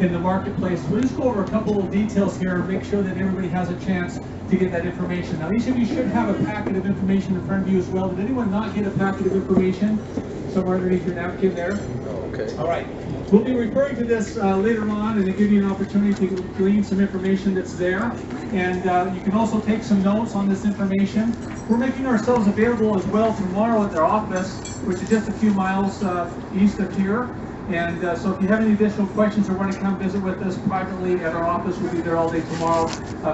in the marketplace. We'll just go over a couple of details here and make sure that everybody has a chance to get that information. Now, each of you should have a packet of information in front of you as well. Did anyone not get a packet of information somewhere underneath your napkin there? Okay. All right. We'll be referring to this later on, and to give you an opportunity to glean some information that's there. And you can also take some notes on this information. We're making ourselves available as well tomorrow at their office, which is just a few miles east of here. And so if you have any additional questions or want to come visit with us privately at our office, we'll be there all day tomorrow.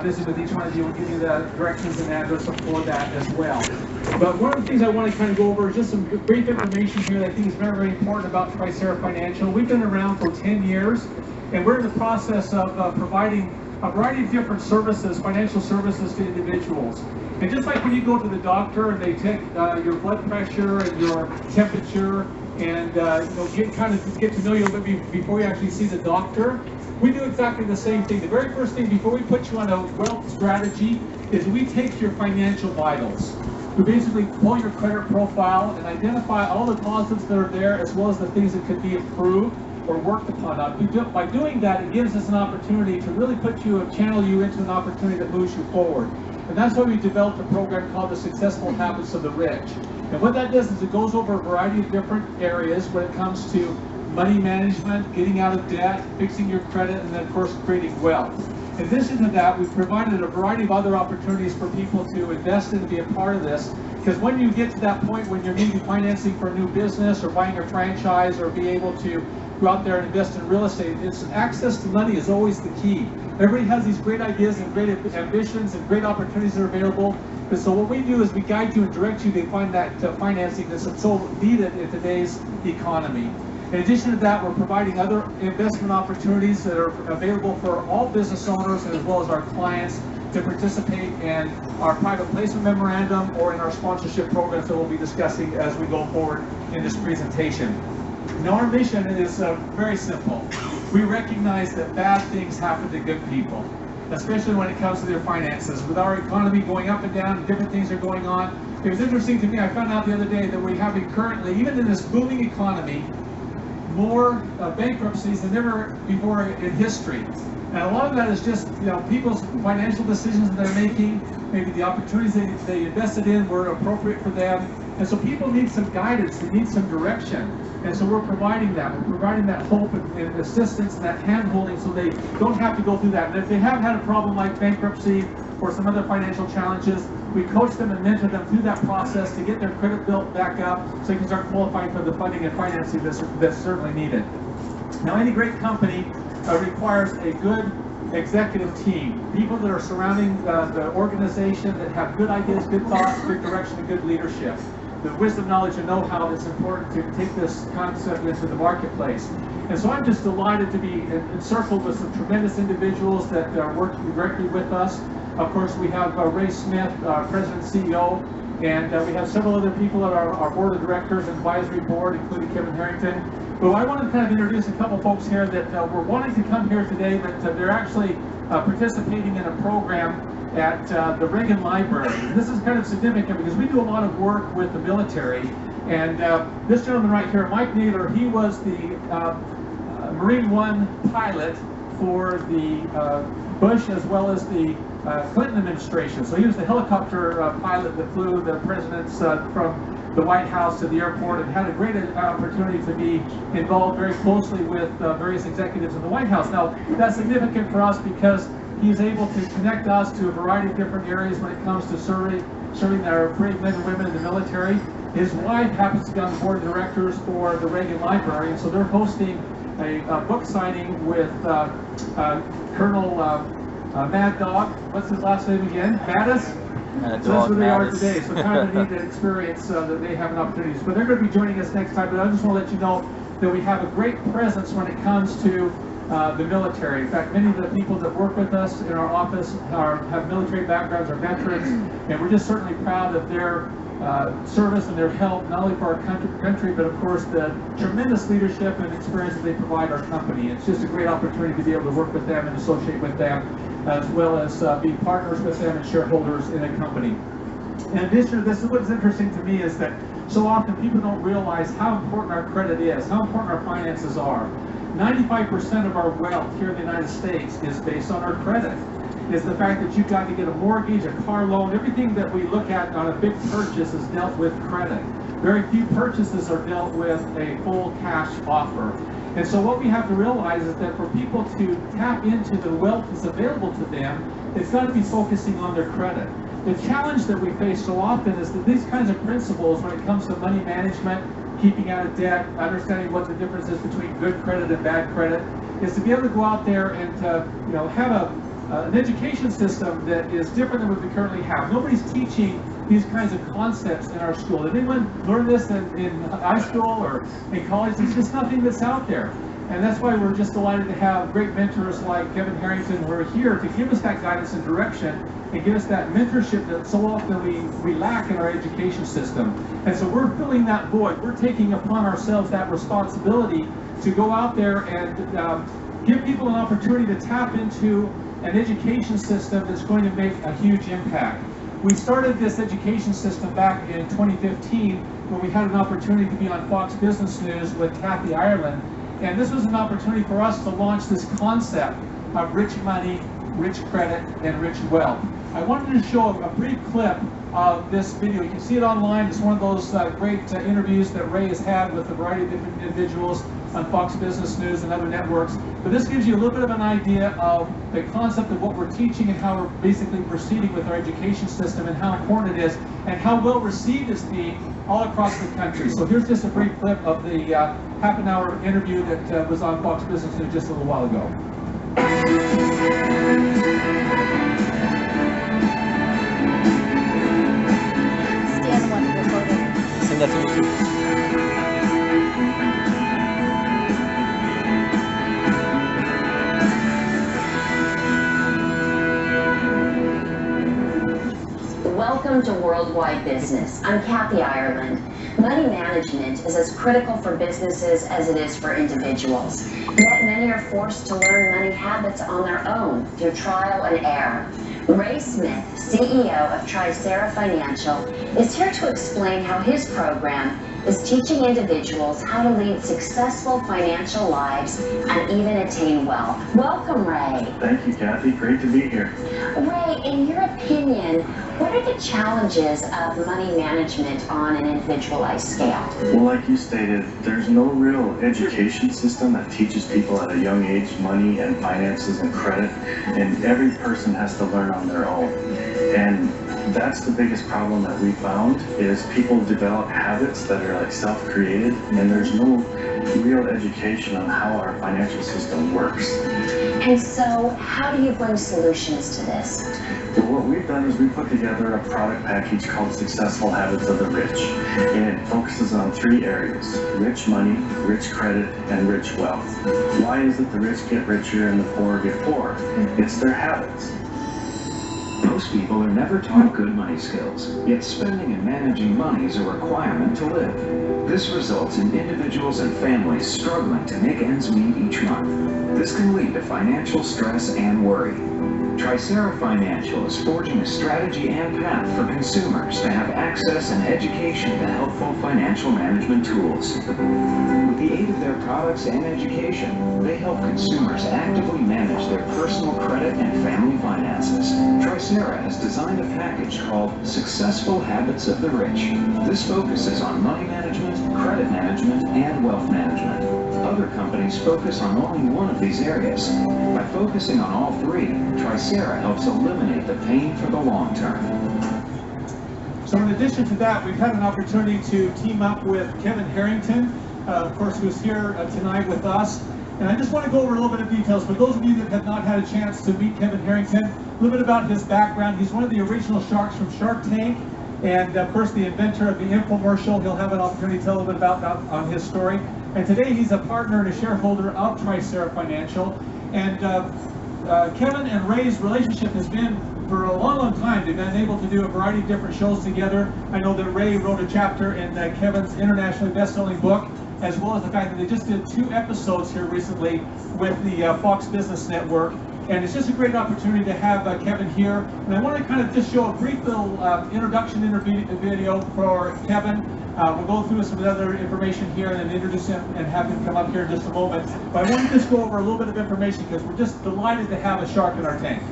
Visit with each one of you. We'll give you the directions and address for that as well. But one of the things I want to kind of go over is just some brief information here that I think is very, very important about Tricera Financial. We've been around for 10 years, and we're in the process of providing a variety of different services, financial services to individuals. And just like when you go to the doctor and they take your blood pressure and your temperature and get to know you a little bit before you actually see the doctor, we do exactly the same thing. The very first thing before we put you on a wealth strategy is we take your financial vitals. We basically pull your credit profile and identify all the positives that are there, as well as the things that could be improved or worked upon. By doing that, it gives us an opportunity to really channel you into an opportunity that moves you forward. And that's why we developed a program called the Successful Habits of the Rich. And what that does is it goes over a variety of different areas when it comes to money management, getting out of debt, fixing your credit, and then of course creating wealth. In addition to that, we've provided a variety of other opportunities for people to invest in and be a part of this. Because when you get to that point when you're needing financing for a new business or buying a franchise or be able to go out there and invest in real estate, access to money is always the key. Everybody has these great ideas and great ambitions and great opportunities that are available. And so what we do is we guide you and direct you to find that financing that's so needed in today's economy. In addition to that, we're providing other investment opportunities that are available for all business owners as well as our clients to participate in our private placement memorandum or in our sponsorship programs that we'll be discussing as we go forward in this presentation. Now, our mission is very simple. We recognize that bad things happen to good people, especially when it comes to their finances. With our economy going up and down and different things are going on, it was interesting to me, I found out the other day that we're having currently, even in this booming economy, more bankruptcies than ever before in history. And a lot of that is just, people's financial decisions that they're making, maybe the opportunities they invested in were appropriate for them. And so people need some guidance, they need some direction. And so we're providing that. We're providing that hope and assistance and that hand-holding so they don't have to go through that. And if they have had a problem like bankruptcy or some other financial challenges, we coach them and mentor them through that process to get their credit built back up so they can start qualifying for the funding and financing that's certainly needed. Now, any great company requires a good executive team, people that are surrounding the organization that have good ideas, good thoughts, good direction, and good leadership. The wisdom, knowledge, and know-how that's important to take this concept into the marketplace. And so I'm just delighted to be encircled with some tremendous individuals that are working directly with us. Of course, we have Ray Smith, President and CEO, and we have several other people at our board of directors and advisory board, including Kevin Harrington. But I want to kind of introduce a couple folks here that were wanting to come here today, but they're actually participating in a program at the Reagan Library. And this is kind of significant because we do a lot of work with the military. And this gentleman right here, Mike Naylor, he was the Marine One pilot for the Bush as well as the Clinton administration. So he was the helicopter pilot that flew the presidents from the White House to the airport and had a great opportunity to be involved very closely with various executives in the White House. Now, that's significant for us because he's able to connect us to a variety of different areas when it comes to serving our brave men and women in the military. His wife happens to be on the board of directors for the Reagan Library, and so they're hosting a book signing with Colonel Mad Dog. What's his last name again? Mattis? So that's where they are today. So kind of a neat experience that they have an opportunity. But they're going to be joining us next time. But I just want to let you know that we have a great presence when it comes to the military. In fact, many of the people that work with us in our office have military backgrounds, are veterans, and we're just certainly proud of their service and their help, not only for our country, but of course the tremendous leadership and experience that they provide our company. It's just a great opportunity to be able to work with them and associate with them, as well as be partners with them and shareholders in a company. In addition to this, what's interesting to me is that so often people don't realize how important our credit is, how important our finances are. 95% of our wealth here in the United States is based on our credit. Is the fact that you've got to get a mortgage, a car loan, everything that we look at on a big purchase is dealt with credit. Very few purchases are dealt with a full cash offer. And so what we have to realize is that for people to tap into the wealth that's available to them, it's got to be focusing on their credit. The challenge that we face so often is that these kinds of principles, when it comes to money management, keeping out of debt, understanding what the difference is between good credit and bad credit, is to be able to go out there and have an education system that is different than what we currently have. Nobody's teaching these kinds of concepts in our school. Did anyone learn this in high school or in college? There's just nothing that's out there. And that's why we're just delighted to have great mentors like Kevin Harrington who are here to give us that guidance and direction and give us that mentorship that so often we lack in our education system. And so we're filling that void. We're taking upon ourselves that responsibility to go out there and give people an opportunity to tap into an education system that's going to make a huge impact. We started this education system back in 2015 when we had an opportunity to be on Fox Business News with Kathy Ireland. And this was an opportunity for us to launch this concept of rich money, rich credit, and rich wealth. I wanted to show a brief clip of this video. You can see it online. It's one of those great interviews that Ray has had with a variety of different individuals on Fox Business News and other networks. But this gives you a little bit of an idea of the concept of what we're teaching and how we're basically proceeding with our education system and how important it is and how well received it's being all across the country. So here's just a brief clip of the half-an-hour interview that was on Fox Business News just a little while ago. Stan wanted to record it. Send that to me. Welcome to Worldwide Business. I'm Kathy Ireland. Money management is as critical for businesses as it is for individuals. Yet many are forced to learn money habits on their own through trial and error. Ray Smith, CEO of Tricera Financial, is here to explain how his program is teaching individuals how to lead successful financial lives and even attain wealth. Welcome, Ray. Thank you, Kathy. Great to be here. Ray, in your opinion, what are the challenges of money management on an individualized scale? Well, like you stated, there's no real education system that teaches people at a young age money and finances and credit, and every person has to learn on their own. And that's the biggest problem that we found is people develop habits that are like self-created, and there's no real education on how our financial system works. And so, how do you bring solutions to this? Well, what we've done is we put together a product package called Successful Habits of the Rich, and it focuses on 3 areas: rich money, rich credit, and rich wealth. Why is it the rich get richer and the poor get poorer? It's their habits. Most people are never taught good money skills, yet spending and managing money is a requirement to live. This results in individuals and families struggling to make ends meet each month. This can lead to financial stress and worry. Tricera Financial is forging a strategy and path for consumers to have access and education to helpful financial management tools. With the aid of their products and education, they help consumers actively manage their personal credit and family finances. Tricera has designed a package called Successful Habits of the Rich. This focuses on money management, credit management, and wealth management. Other companies focus on only one of these areas. By focusing on all 3, Tricera helps eliminate the pain for the long term. So in addition to that, we've had an opportunity to team up with Kevin Harrington, of course, who's here tonight with us. And I just want to go over a little bit of details. For those of you that have not had a chance to meet Kevin Harrington, a little bit about his background. He's one of the original sharks from Shark Tank, and of course the inventor of the infomercial. He'll have an opportunity to tell a little bit about his story. And today he's a partner and a shareholder of Tricera Financial. And Kevin and Ray's relationship has been for a long, long time. They've been able to do a variety of different shows together. I know that Ray wrote a chapter in Kevin's internationally best-selling book, as well as the fact that they just did 2 episodes here recently with the Fox Business Network. And it's just a great opportunity to have Kevin here. And I want to kind of just show a brief little introduction video for Kevin. We'll go through some other information here and then introduce him and have him come up here in just a moment. But I want to just go over a little bit of information because we're just delighted to have a shark in our tank.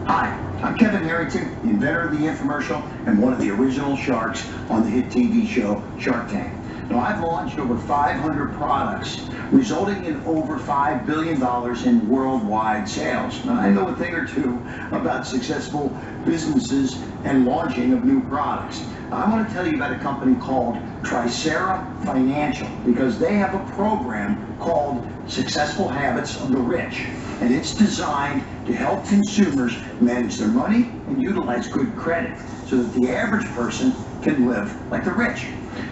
Hi, I'm Kevin Harrington, the inventor of the infomercial and one of the original sharks on the hit TV show Shark Tank. Now, I've launched over 500 products, resulting in over $5 billion in worldwide sales. Now, I know a thing or two about successful businesses and launching of new products. I want to tell you about a company called Tricera Financial because they have a program called Successful Habits of the Rich, and it's designed to help consumers manage their money and utilize good credit so that the average person can live like the rich.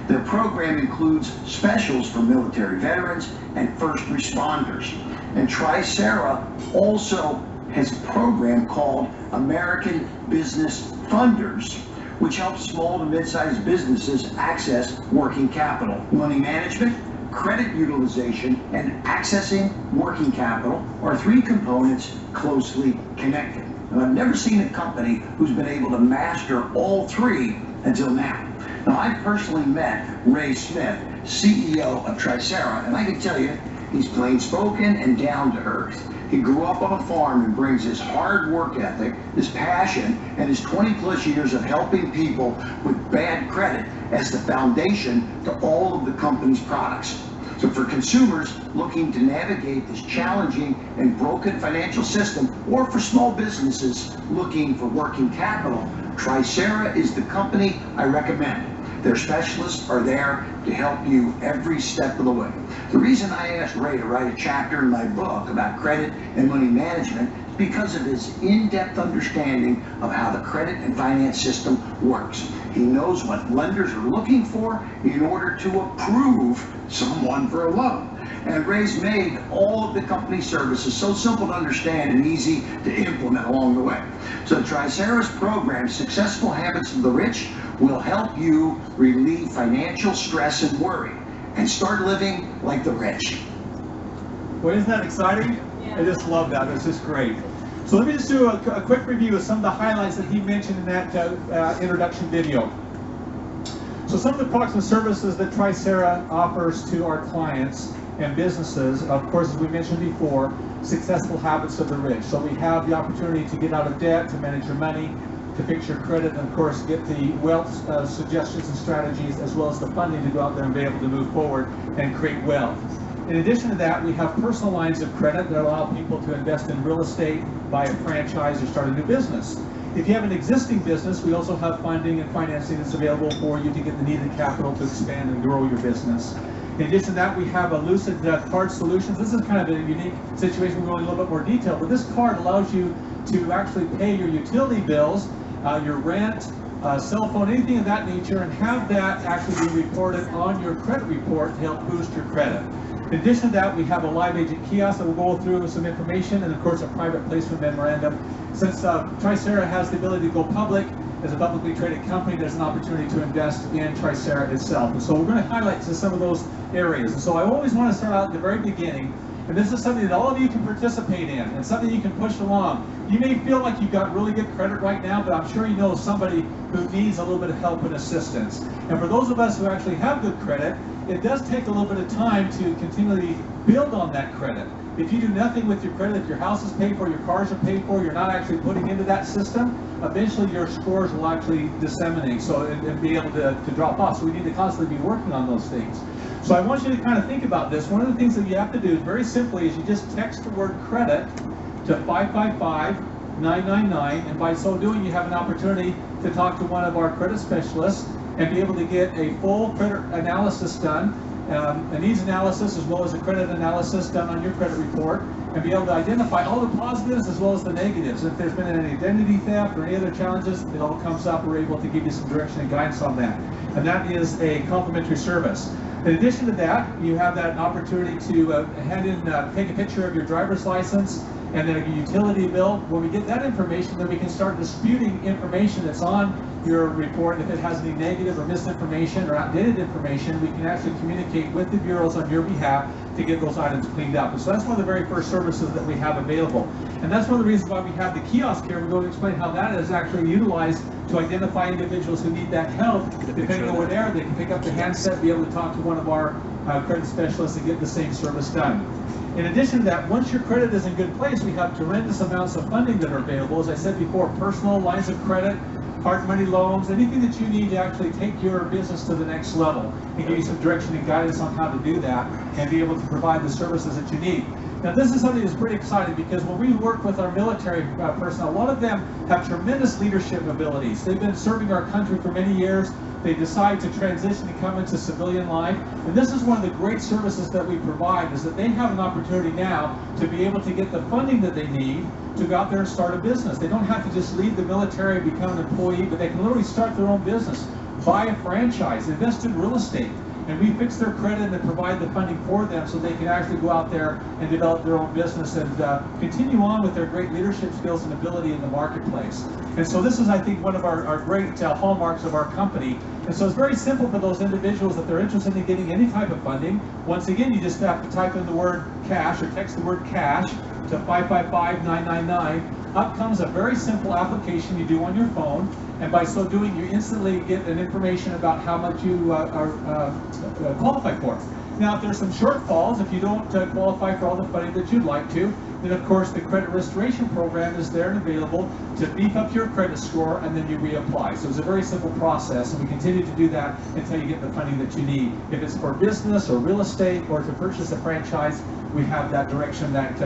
Their program includes specials for military veterans and first responders. And Tricera also has a program called American Business Funders, which helps small to mid-sized businesses access working capital. Money management, credit utilization, and accessing working capital are three components closely connected. And I've never seen a company who's been able to master all three until now. Now, I personally met Ray Smith, CEO of Tricera, and I can tell you, he's plain spoken and down to earth. He grew up on a farm and brings his hard work ethic, his passion, and his 20-plus years of helping people with bad credit as the foundation to all of the company's products. So for consumers looking to navigate this challenging and broken financial system, or for small businesses looking for working capital, Tricera is the company I recommend. Their specialists are there to help you every step of the way. The reason I asked Ray to write a chapter in my book about credit and money management is because of his in-depth understanding of how the credit and finance system works. He knows what lenders are looking for in order to approve someone for a loan. And Ray's made all of the company services so simple to understand and easy to implement along the way. So Tricera's program, Successful Habits of the Rich, will help you relieve financial stress and worry and start living like the rich. Well, isn't that exciting? I just love that. It's just great. So let me just do a quick review of some of the highlights that he mentioned in that introduction video. So some of the products and services that Tricera offers to our clients and businesses, of course, as we mentioned before, Successful Habits of the Rich. So we have the opportunity to get out of debt, to manage your money, to fix your credit, and of course get the wealth suggestions and strategies, as well as the funding to go out there and be able to move forward and create wealth. In addition to that, we have personal lines of credit that allow people to invest in real estate, buy a franchise, or start a new business. If you have an existing business, we also have funding and financing that's available for you to get the needed capital to expand and grow your business. In addition to that, we have a Lucid Card Solutions. This is kind of a unique situation. We'll go into a little bit more detail, but this card allows you to actually pay your utility bills, your rent, cell phone, anything of that nature, and have that actually be reported on your credit report to help boost your credit. In addition to that, we have a live agent kiosk that will go through some information, and of course a private placement memorandum. Since Tricera has the ability to go public as a publicly traded company, there's an opportunity to invest in Tricera itself. And so we're going to highlight just some of those areas. And so I always want to start out at the very beginning, and this is something that all of you can participate in and something you can push along. You may feel like you've got really good credit right now, but I'm sure you know somebody who needs a little bit of help and assistance. And for those of us who actually have good credit, it does take a little bit of time to continually build on that credit. If you do nothing with your credit, if your house is paid for, your cars are paid for, you're not actually putting into that system, eventually your scores will actually disseminate and be able to drop off. So we need to constantly be working on those things. So I want you to kind of think about this. One of the things that you have to do very simply is you just text the word credit to 555-999, and by so doing you have an opportunity to talk to one of our credit specialists and be able to get a full credit analysis done, a needs analysis as well as a credit analysis done on your credit report, and be able to identify all the positives as well as the negatives. If there's been any identity theft or any other challenges, it all comes up. We're able to give you some direction and guidance on that. And that is a complimentary service. In addition to that, you have that opportunity to take a picture of your driver's license and then a utility bill. When we get that information, then we can start disputing information that's on your report. If it has any negative or misinformation or outdated information, we can actually communicate with the bureaus on your behalf to get those items cleaned up. And so that's one of the very first services that we have available. And that's one of the reasons why we have the kiosk here. We're going to explain how that is actually utilized to identify individuals who need that help. Depending on what area, they can pick up the handset, be able to talk to one of our credit specialists and get the same service done. In addition to that, once your credit is in good place, we have tremendous amounts of funding that are available. As I said before, personal lines of credit, hard money loans, anything that you need to actually take your business to the next level and give you some direction and guidance on how to do that and be able to provide the services that you need. Now, this is something that's pretty exciting because when we work with our military personnel, a lot of them have tremendous leadership abilities. They've been serving our country for many years. They decide to transition to come into civilian life. And this is one of the great services that we provide, is that they have an opportunity now to be able to get the funding that they need to go out there and start a business. They don't have to just leave the military and become an employee, but they can literally start their own business, buy a franchise, invest in real estate. And we fix their credit and provide the funding for them so they can actually go out there and develop their own business and continue on with their great leadership skills and ability in the marketplace. And so this is, I think, one of our great hallmarks of our company. And so it's very simple for those individuals that they're interested in getting any type of funding. Once again, you just have to type in the word cash or text the word cash to 555-999. Up comes a very simple application you do on your phone, and by so doing, you instantly get an information about how much you are qualified for. Now, if there's some shortfalls, if you don't qualify for all the funding that you'd like to, then of course the credit restoration program is there and available to beef up your credit score, and then you reapply. So it's a very simple process, and we continue to do that until you get the funding that you need. If it's for business or real estate or to purchase a franchise, we have that direction, that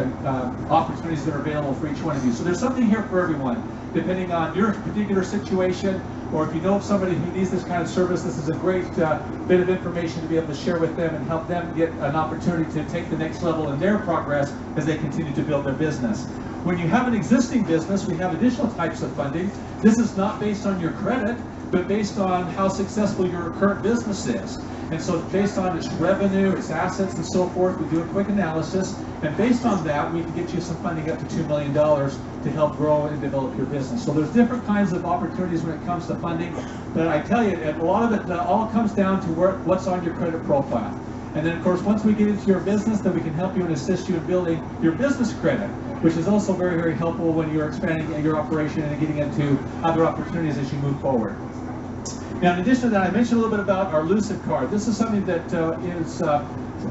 opportunities that are available for each one of you. So there's something here for everyone, depending on your particular situation, or if you know of somebody who needs this kind of service. This is a great bit of information to be able to share with them and help them get an opportunity to take the next level in their progress as they continue to build their business. When you have an existing business, we have additional types of funding. This is not based on your credit, but based on how successful your current business is. And so based on its revenue, its assets, and so forth, we do a quick analysis. And based on that, we can get you some funding up to $2 million to help grow and develop your business. So there's different kinds of opportunities when it comes to funding. But I tell you, a lot of it all comes down to what's on your credit profile. And then, of course, once we get into your business, then we can help you and assist you in building your business credit, which is also very, very helpful when you're expanding your operation and getting into other opportunities as you move forward. Now, in addition to that, I mentioned a little bit about our Lucid card. This is something that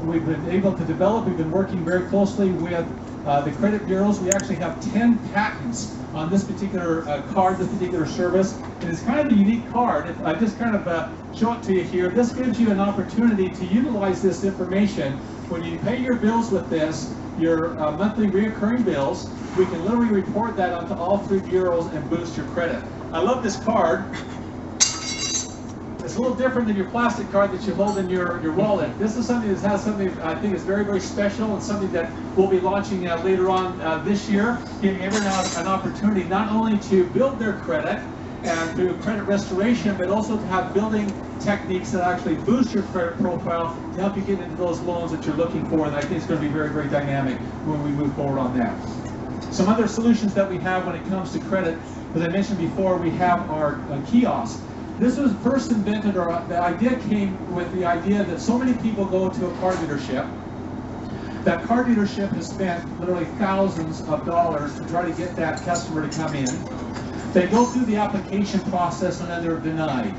we've been able to develop. We've been working very closely with the credit bureaus. We actually have 10 patents on this particular card, this particular service. And it's kind of a unique card. If I just kind of show it to you here, this gives you an opportunity to utilize this information. When you pay your bills with this, your monthly reoccurring bills, we can literally report that onto all 3 bureaus and boost your credit. I love this card. It's a little different than your plastic card that you hold in your wallet. This is something that has something I think is very, very special, and something that we'll be launching later on this year, giving everyone an opportunity not only to build their credit and through credit restoration, but also to have building techniques that actually boost your credit profile to help you get into those loans that you're looking for. And I think it's going to be very, very dynamic when we move forward on that. Some other solutions that we have when it comes to credit, as I mentioned before, we have our kiosk. This was first invented, or the idea came with the idea that so many people go to a car dealership. That car dealership has spent literally thousands of dollars to try to get that customer to come in. They go through the application process and then they're denied.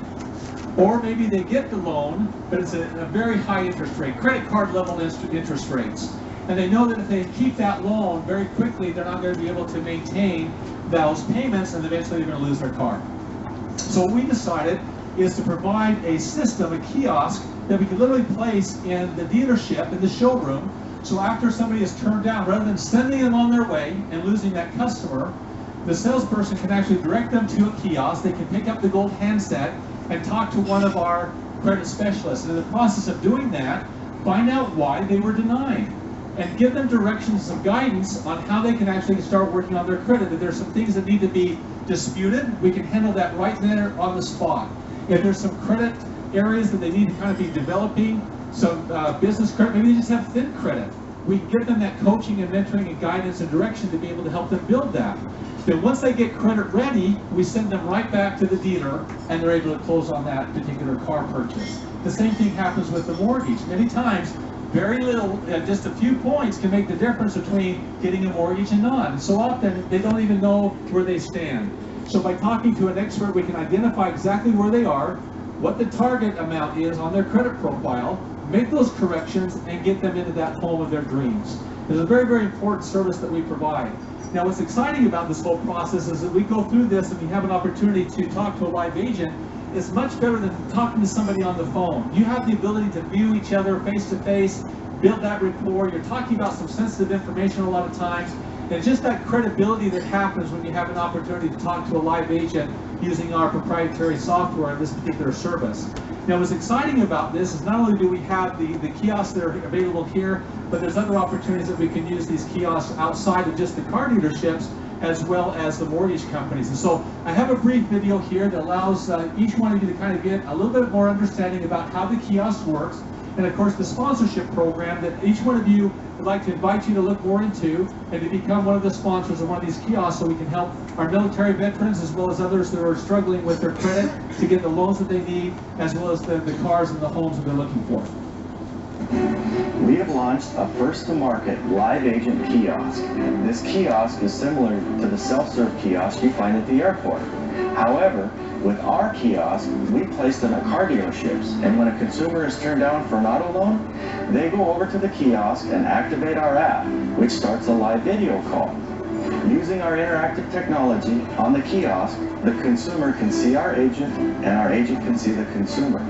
Or maybe they get the loan, but it's a very high interest rate, credit card level interest rates. And they know that if they keep that loan very quickly, they're not going to be able to maintain those payments, and eventually they're going to lose their car. So what we decided is to provide a system, a kiosk, that we can literally place in the dealership, in the showroom. So after somebody is turned down, rather than sending them on their way and losing that customer, the salesperson can actually direct them to a kiosk. They can pick up the gold handset and talk to one of our credit specialists. And in the process of doing that, find out why they were denied and give them directions and guidance on how they can actually start working on their credit. If there's some things that need to be disputed, we can handle that right there on the spot. If there's some credit areas that they need to kind of be developing, some business credit, maybe they just have thin credit. we give them that coaching and mentoring and guidance and direction to be able to help them build that. Then once they get credit ready, we send them right back to the dealer and they're able to close on that particular car purchase. The same thing happens with the mortgage. Many times, very little, just a few points can make the difference between getting a mortgage and not. And so often, they don't even know where they stand. So by talking to an expert, we can identify exactly where they are, what the target amount is on their credit profile, make those corrections, and get them into that home of their dreams. It's a very, very important service that we provide. Now, what's exciting about this whole process is that we go through this and we have an opportunity to talk to a live agent. It's much better than talking to somebody on the phone. You have the ability to view each other face to face, build that rapport. You're talking about some sensitive information a lot of times. And just that credibility that happens when you have an opportunity to talk to a live agent using our proprietary software in this particular service. Now, what's exciting about this is not only do we have the kiosks that are available here, but there's other opportunities that we can use these kiosks outside of just the car dealerships as well as the mortgage companies. And so I have a brief video here that allows each one of you to kind of get a little bit more understanding about how the kiosk works, and of course the sponsorship program that each one of you would like to invite you to look more into and to become one of the sponsors of one of these kiosks so we can help our military veterans as well as others that are struggling with their credit to get the loans that they need, as well as the cars and the homes that they're looking for. We have launched a first-to-market live agent kiosk. This kiosk is similar to the self-serve kiosk you find at the airport. However, with our kiosk, we place them at car dealerships, and when a consumer is turned down for an auto loan, they go over to the kiosk and activate our app, which starts a live video call. Using our interactive technology on the kiosk, the consumer can see our agent, and our agent can see the consumer.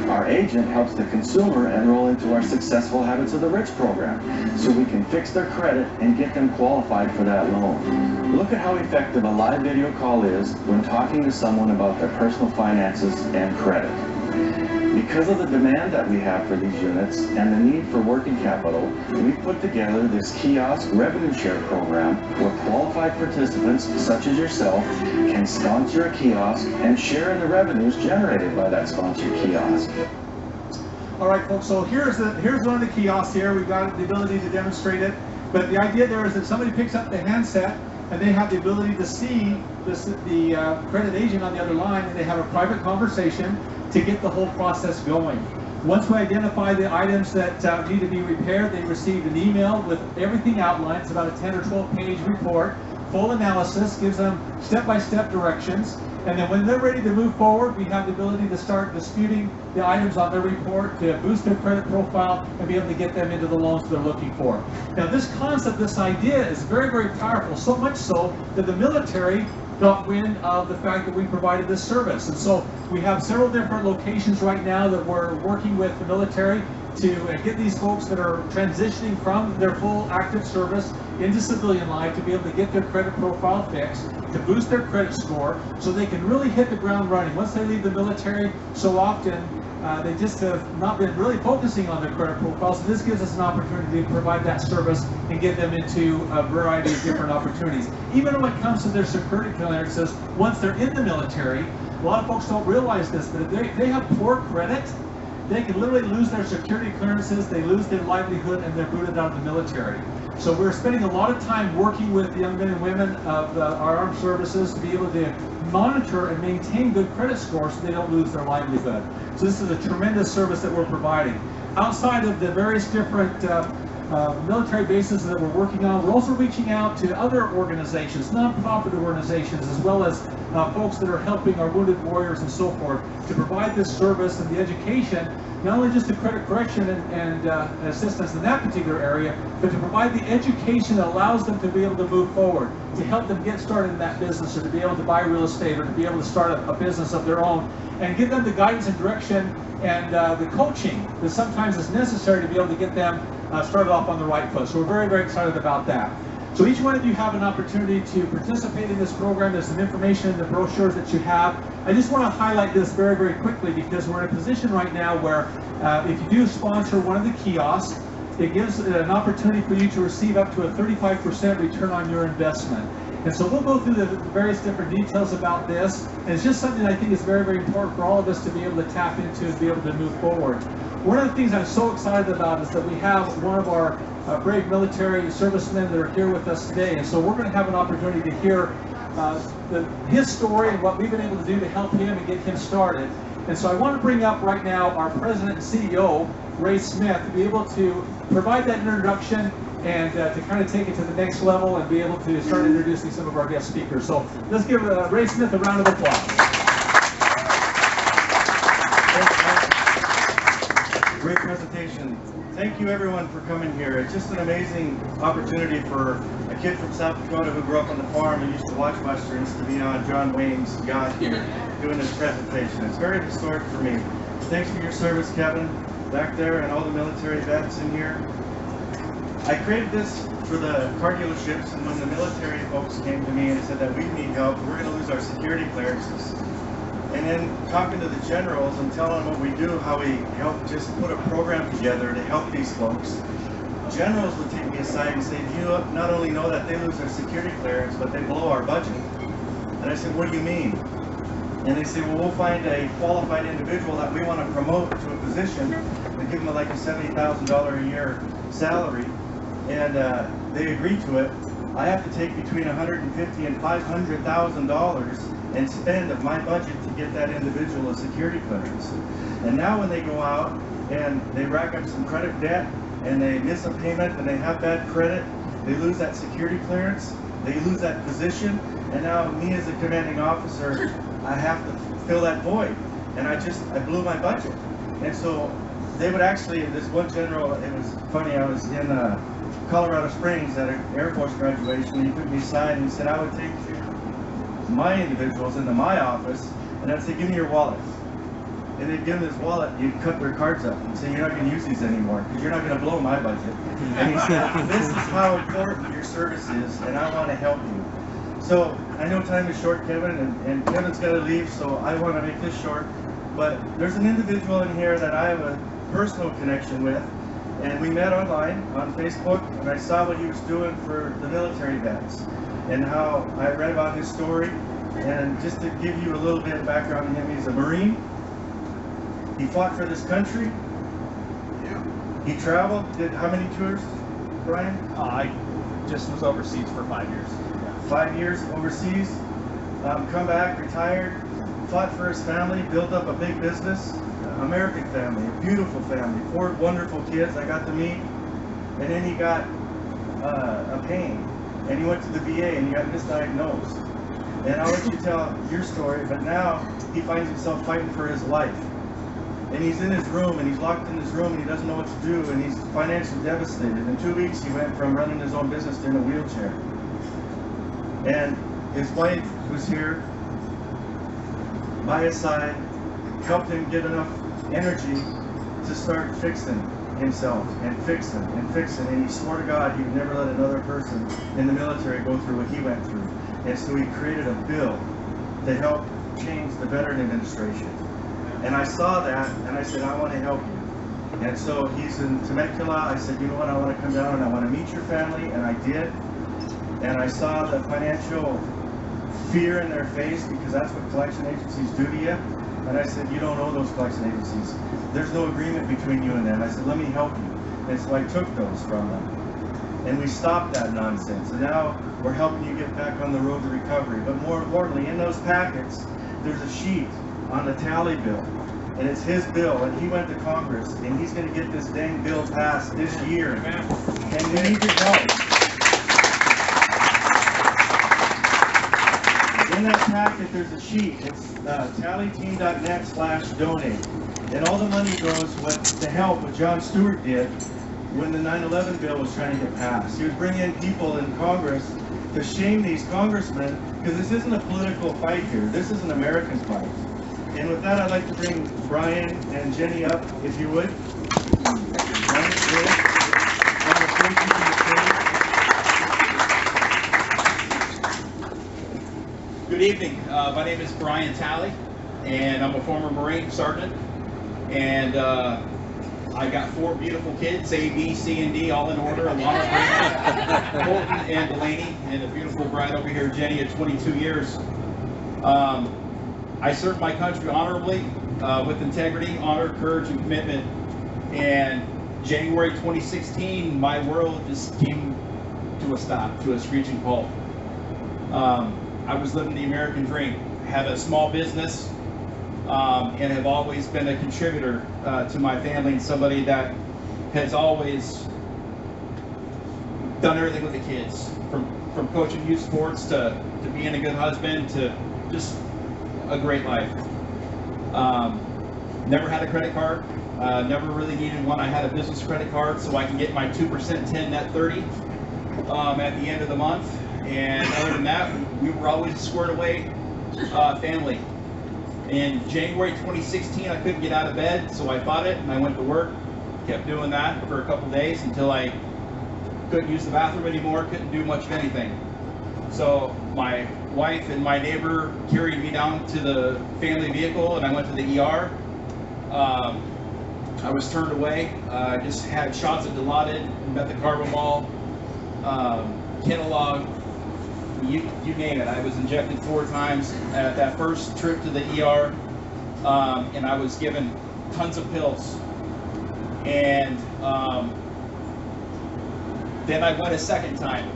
Our agent helps the consumer enroll into our Successful Habits of the Rich program, so we can fix their credit and get them qualified for that loan. Look at how effective a live video call is when talking to someone about their personal finances and credit. Because of the demand that we have for these units and the need for working capital, we've put together this kiosk revenue share program where qualified participants such as yourself can sponsor a kiosk and share in the revenues generated by that sponsored kiosk. All right, folks, so here's one of the kiosks here. We've got the ability to demonstrate it, but the idea there is that somebody picks up the handset and they have the ability to see the credit agent on the other line, and they have a private conversation to get the whole process going. Once we identify the items that need to be repaired, they receive an email with everything outlined. It's about a 10 or 12 page report, full analysis, gives them step-by-step directions, and then when they're ready to move forward, we have the ability to start disputing the items on their report to boost their credit profile and be able to get them into the loans they're looking for. Now, this concept, this idea is very, very powerful, so much so that the military got wind of the fact that we provided this service. And so we have several different locations right now that we're working with the military to get these folks that are transitioning from their full active service into civilian life to be able to get their credit profile fixed, to boost their credit score so they can really hit the ground running. Once they leave the military, so often they just have not been really focusing on their credit profile, so this gives us an opportunity to provide that service and get them into a variety of different opportunities. Even when it comes to their security clearances, once they're in the military, a lot of folks don't realize this, but if they have poor credit, they can literally lose their security clearances, they lose their livelihood, and they're booted out of the military. So we're spending a lot of time working with the young men and women of our armed services to be able to monitor and maintain good credit scores so they don't lose their livelihood. So this is a tremendous service that we're providing. Outside of the various different military bases that we're working on, we're also reaching out to other organizations, non-profit organizations, as well as folks that are helping our wounded warriors and so forth to provide this service and the education, not only just the credit correction and assistance in that particular area, but to provide the education that allows them to be able to move forward, to help them get started in that business, or to be able to buy real estate, or to be able to start a business of their own, and give them the guidance and direction and the coaching that sometimes is necessary to be able to get them started off on the right foot. So we're very, very excited about that. So each one of you have an opportunity to participate in this program. There's some information in the brochures that you have. I just want to highlight this very, very quickly because we're in a position right now where if you do sponsor one of the kiosks, it gives an opportunity for you to receive up to a 35% return on your investment. And so we'll go through the various different details about this. And it's just something I think is very, very important for all of us to be able to tap into and be able to move forward. One of the things I'm so excited about is that we have one of our brave military servicemen that are here with us today. And so we're going to have an opportunity to hear his story and what we've been able to do to help him and get him started. And so I want to bring up right now our President and CEO, Ray Smith, to be able to provide that introduction and to kind of take it to the next level and be able to start introducing some of our guest speakers. So let's give Ray Smith a round of applause. Great presentation. Thank you everyone for coming here. It's just an amazing opportunity for a kid from South Dakota who grew up on the farm and used to watch Westerns to be on John Wayne's yacht here doing this presentation. It's very historic for me. Thanks for your service, Kevin, back there, and all the military vets in here. I created this for the car dealerships, and when the military folks came to me and said that we need help, we're going to lose our security clearances. And then talking to the generals and telling them what we do, how we help just put a program together to help these folks, generals would take me aside and say, you not only know that they lose their security clearance, but they blow our budget. And I said, what do you mean? And they say, well, we'll find a qualified individual that we want to promote to a position and give them like a $70,000 a year salary. And they agree to it. I have to take between $150,000 and $500,000 and spend of my budget to get that individual a security clearance. And now when they go out and they rack up some credit debt and they miss a payment and they have bad credit, they lose that security clearance, they lose that position, and now me as a commanding officer, I have to fill that void. And I blew my budget. And so they would actually, this one general, it was funny, I was in Colorado Springs at an Air Force graduation, and he took me aside and he said, I would take my individuals into my office and I'd say, give me your wallet. And they'd give him his wallet, you'd cut their cards up and say, you're not going to use these anymore because you're not going to blow my budget. And he said, this is how important your service is and I want to help you. So I know time is short, Kevin, and Kevin's got to leave, so I want to make this short. But there's an individual in here that I have a personal connection with, and we met online on Facebook, and I saw what he was doing for the military vets and how I read about his story. And just to give you a little bit of background on him, he's a Marine. He fought for this country. He traveled, did how many tours, Brian? I just was overseas for 5 years. 5 years overseas, come back, retired, fought for his family, built up a big business, American family, a beautiful family, 4 wonderful kids I got to meet, and then he got a pain, and he went to the VA and he got misdiagnosed. And I'll let you tell your story, but now he finds himself fighting for his life. And he's in his room, and he's locked in his room, and he doesn't know what to do, and he's financially devastated. In 2 weeks, he went from running his own business to in a wheelchair. And his wife was here by his side, helped him get enough energy to start fixing himself and fixing and fixing. And he swore to God he would never let another person in the military go through what he went through. And so he created a bill to help change the Veteran Administration. And I saw that and I said, I want to help you. And so he's in Temecula. I said, you know what, I want to come down and I want to meet your family. And I did. And I saw the financial fear in their face because that's what collection agencies do to you. And I said, you don't owe those collection agencies. There's no agreement between you and them. I said, let me help you. And so I took those from them. And we stopped that nonsense. And now we're helping you get back on the road to recovery. But more importantly, in those packets, there's a sheet on the tally bill. And it's his bill. And he went to Congress. And he's going to get this dang bill passed this year. And we need your help. In that packet, there's a sheet. It's tallyteam.net/donate. And all the money goes to help what Jon Stewart did when the 9/11 bill was trying to get passed. He was bringing in people in Congress to shame these congressmen because this isn't a political fight here. This is an American fight. And with that, I'd like to bring Brian and Jenny up, if you would. Good evening. My name is Brian Talley, and I'm a former Marine sergeant. And I got 4 beautiful kids, A, B, C, and D, all in order, along with Colton and Delaney, and a beautiful bride over here, Jenny, of 22 years. I served my country honorably, with integrity, honor, courage, and commitment. And January 2016, my world just came to a stop, to a screeching halt. I was living the American dream. Had a small business, and have always been a contributor to my family, and somebody that has always done everything with the kids, from coaching youth sports to being a good husband to just a great life. Never had a credit card. Never really needed one. I had a business credit card so I can get my 2% 10 net 30 at the end of the month. And other than that, we were always a squared away family. In January 2016, I couldn't get out of bed, so I bought it and I went to work. Kept doing that for a couple days until I couldn't use the bathroom anymore, couldn't do much of anything. So my wife and my neighbor carried me down to the family vehicle and I went to the ER. I was turned away. I just had shots of Dilaudid, methocarbamol, Kenalog, you name it. I was injected 4 times at that first trip to the ER, and I was given tons of pills. And then I went a second time,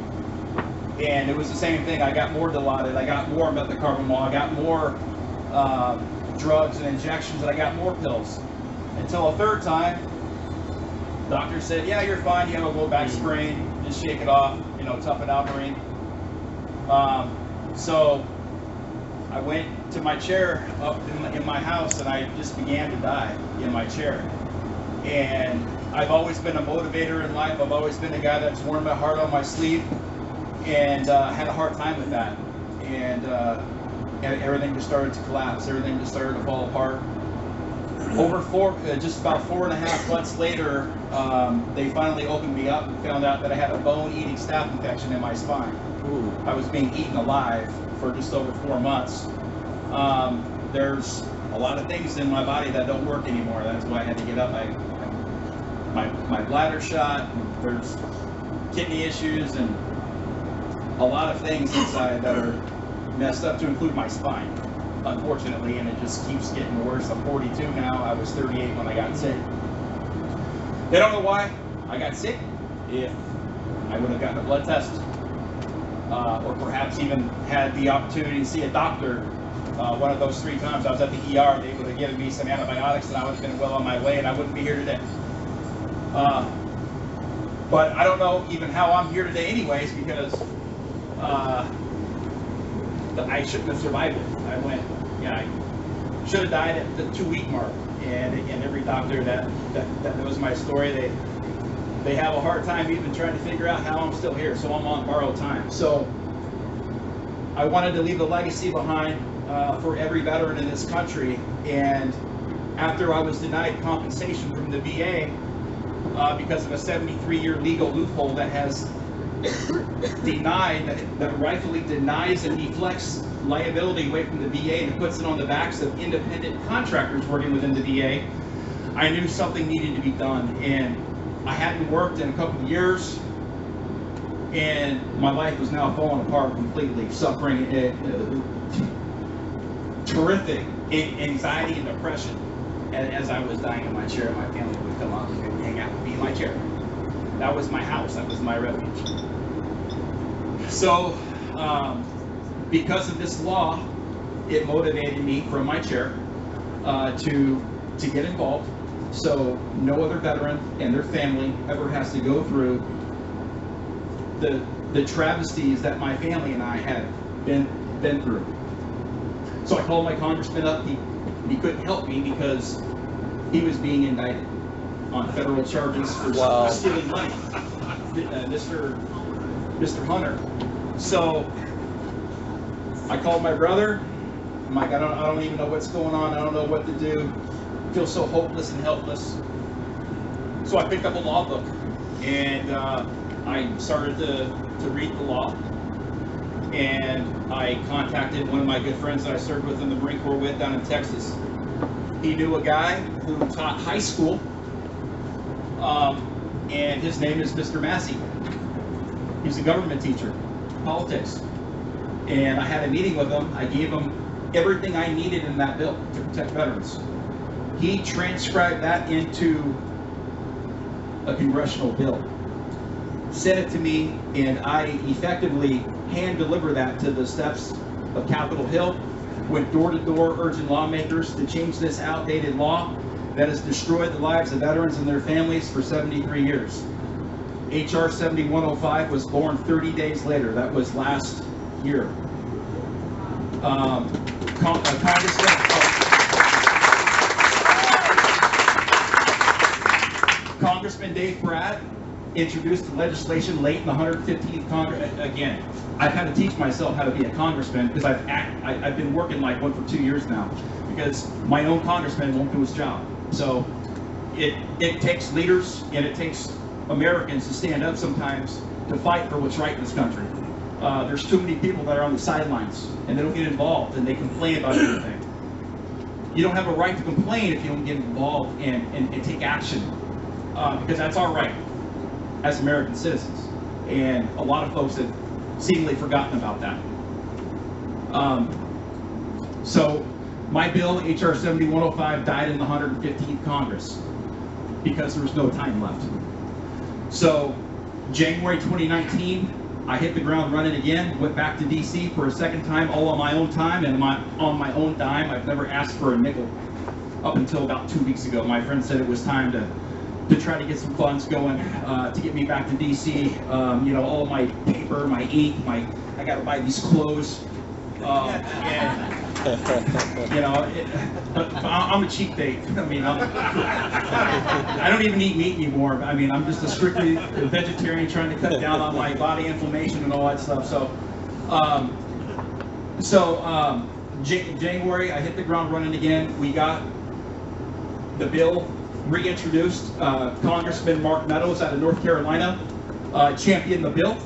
and it was the same thing. I got more Dilaudid, I got more methocarbamol, I got more drugs and injections, and I got more pills. Until a third time, doctor said, yeah, you're fine, you have a low back sprain, just shake it off, you know, tough it out, Marine. So I went to my chair up in my house and I just began to die in my chair. And I've always been a motivator in life. I've always been a guy that's worn my heart on my sleeve, and had a hard time with that. And everything just started to collapse. Everything just started to fall apart. Just about 4.5 months later, they finally opened me up and found out that I had a bone-eating staph infection in my spine. Ooh. I was being eaten alive for just over 4 months. There's a lot of things in my body that don't work anymore. That's why I had to get up. My bladder shot. There's kidney issues and a lot of things inside that are messed up, to include my spine, unfortunately, and it just keeps getting worse. I'm 42 now. I was 38 when I got sick. They don't know why I got sick. If I would have gotten a blood test, or perhaps even had the opportunity to see a doctor, one of those 3 times I was at the ER, they would have given me some antibiotics and I would have been well on my way and I wouldn't be here today. But I don't know even how I'm here today anyways, because I shouldn't have survived it. I should have died at the 2-week mark. And every doctor that knows my story, they have a hard time even trying to figure out how I'm still here. So I'm on borrowed time. So I wanted to leave a legacy behind for every veteran in this country. And after I was denied compensation from the VA because of a 73-year legal loophole that has that rightfully denies and deflects liability away from the VA and puts it on the backs of independent contractors working within the VA, I knew something needed to be done. And I hadn't worked in a couple of years, and my life was now falling apart completely, suffering terrific anxiety and depression as I was dying in my chair. My family would come up and hang out with me in my chair. That was my house. That was my refuge. So, because of this law, it motivated me from my chair to get involved, so no other veteran and their family ever has to go through the travesties that my family and I had been through. So I called my congressman up. He couldn't help me because he was being indicted on federal charges for stealing money, Mr. Hunter. So I called my brother. I'm like, I don't even know what's going on. I don't know what to do. I feel so hopeless and helpless. So I picked up a law book and I started to read the law. And I contacted one of my good friends that I served with in the Marine Corps with down in Texas. He knew a guy who taught high school, and his name is Mr. Massey. He's a government teacher, politics. And I had a meeting with him. I gave him everything I needed in that bill to protect veterans. He transcribed that into a congressional bill, sent it to me, and I effectively hand deliver that to the steps of Capitol Hill, went door to door urging lawmakers to change this outdated law that has destroyed the lives of veterans and their families for 73 years. HR 7105 was born 30 days later. That was last year. Congressman Dave Pratt introduced the legislation late in the 115th Congress. Again, I've had to teach myself how to be a congressman because I've been working like one for 2 years now because my own congressman won't do his job. So it takes leaders and it takes Americans to stand up sometimes to fight for what's right in this country. There's too many people that are on the sidelines and they don't get involved and they complain about everything. You don't have a right to complain if you don't get involved and take action because that's our right as American citizens. And a lot of folks have seemingly forgotten about that. So my bill, HR 7105, died in the 115th Congress because there was no time left. So January 2019, I hit the ground running again, went back to DC for a second time, all on my own time and on my own dime. I've never asked for a nickel up until about 2 weeks ago. My friend said it was time to try to get some funds going to get me back to DC. You know, all my paper, my ink, I got to buy these clothes. And, you know, I'm a cheap date. I mean, I don't even eat meat anymore. I mean, I'm just a strictly vegetarian trying to cut down on my body inflammation and all that stuff. So, January, I hit the ground running again. We got the bill reintroduced. Congressman Mark Meadows out of North Carolina championed the bill,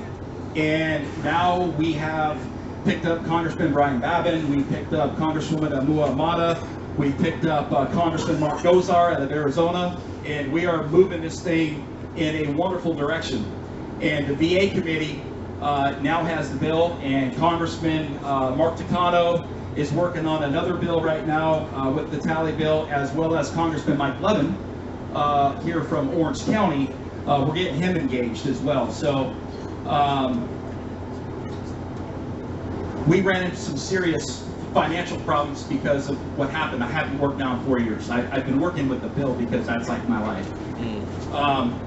and now we have picked up Congressman Brian Babin, we picked up Congresswoman Amua Amata, we picked up Congressman Mark Gosar out of Arizona, and we are moving this thing in a wonderful direction. And the VA committee now has the bill, and Congressman Mark Takano is working on another bill right now with the Tally bill, as well as Congressman Mike Levin here from Orange County. We're getting him engaged as well. So we ran into some serious financial problems because of what happened. I haven't worked now in 4 years. I've been working with the bill because that's like my life.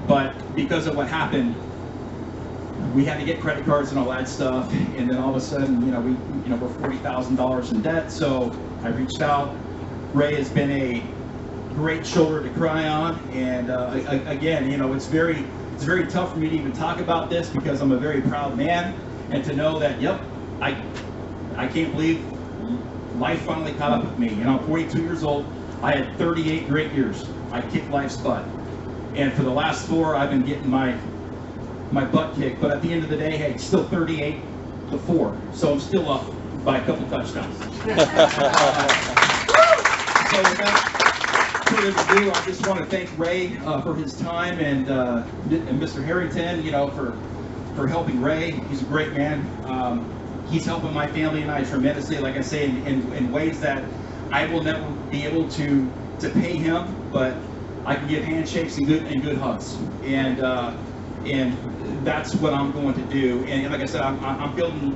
But because of what happened, we had to get credit cards and all that stuff, and then all of a sudden, we're $40,000 in debt. So I reached out. Ray has been a great shoulder to cry on, and again, it's very tough for me to even talk about this because I'm a very proud man, and to know that, yep, I can't believe life finally caught up with me. I'm 42 years old. I had 38 great years. I kicked life's butt, and for the last 4, I've been getting my butt kicked. But at the end of the day, hey, still 38-4, so I'm still up by a couple touchdowns. So without further ado, I just want to thank Ray for his time, and Mr. Harrington, for helping Ray. He's a great man. He's helping my family and I tremendously, like I say, in ways that I will never be able to pay him, but I can give handshakes and good hugs, and that's what I'm going to do. And like I said, I'm building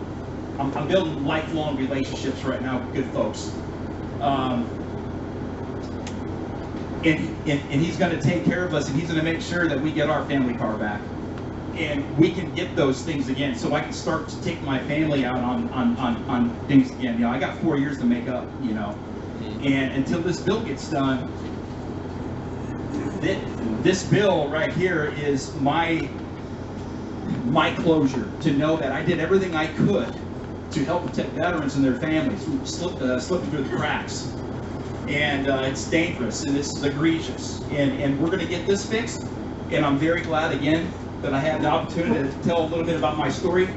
lifelong relationships right now with good folks, and he's going to take care of us, and he's going to make sure that we get our family car back. And we can get those things again, so I can start to take my family out on things again. I got 4 years to make up, and until this bill gets done, this bill right here is my closure, to know that I did everything I could to help protect veterans and their families from slipping through the cracks. And it's dangerous, and it's egregious, and we're going to get this fixed. And I'm very glad again that I had the opportunity to tell a little bit about my story.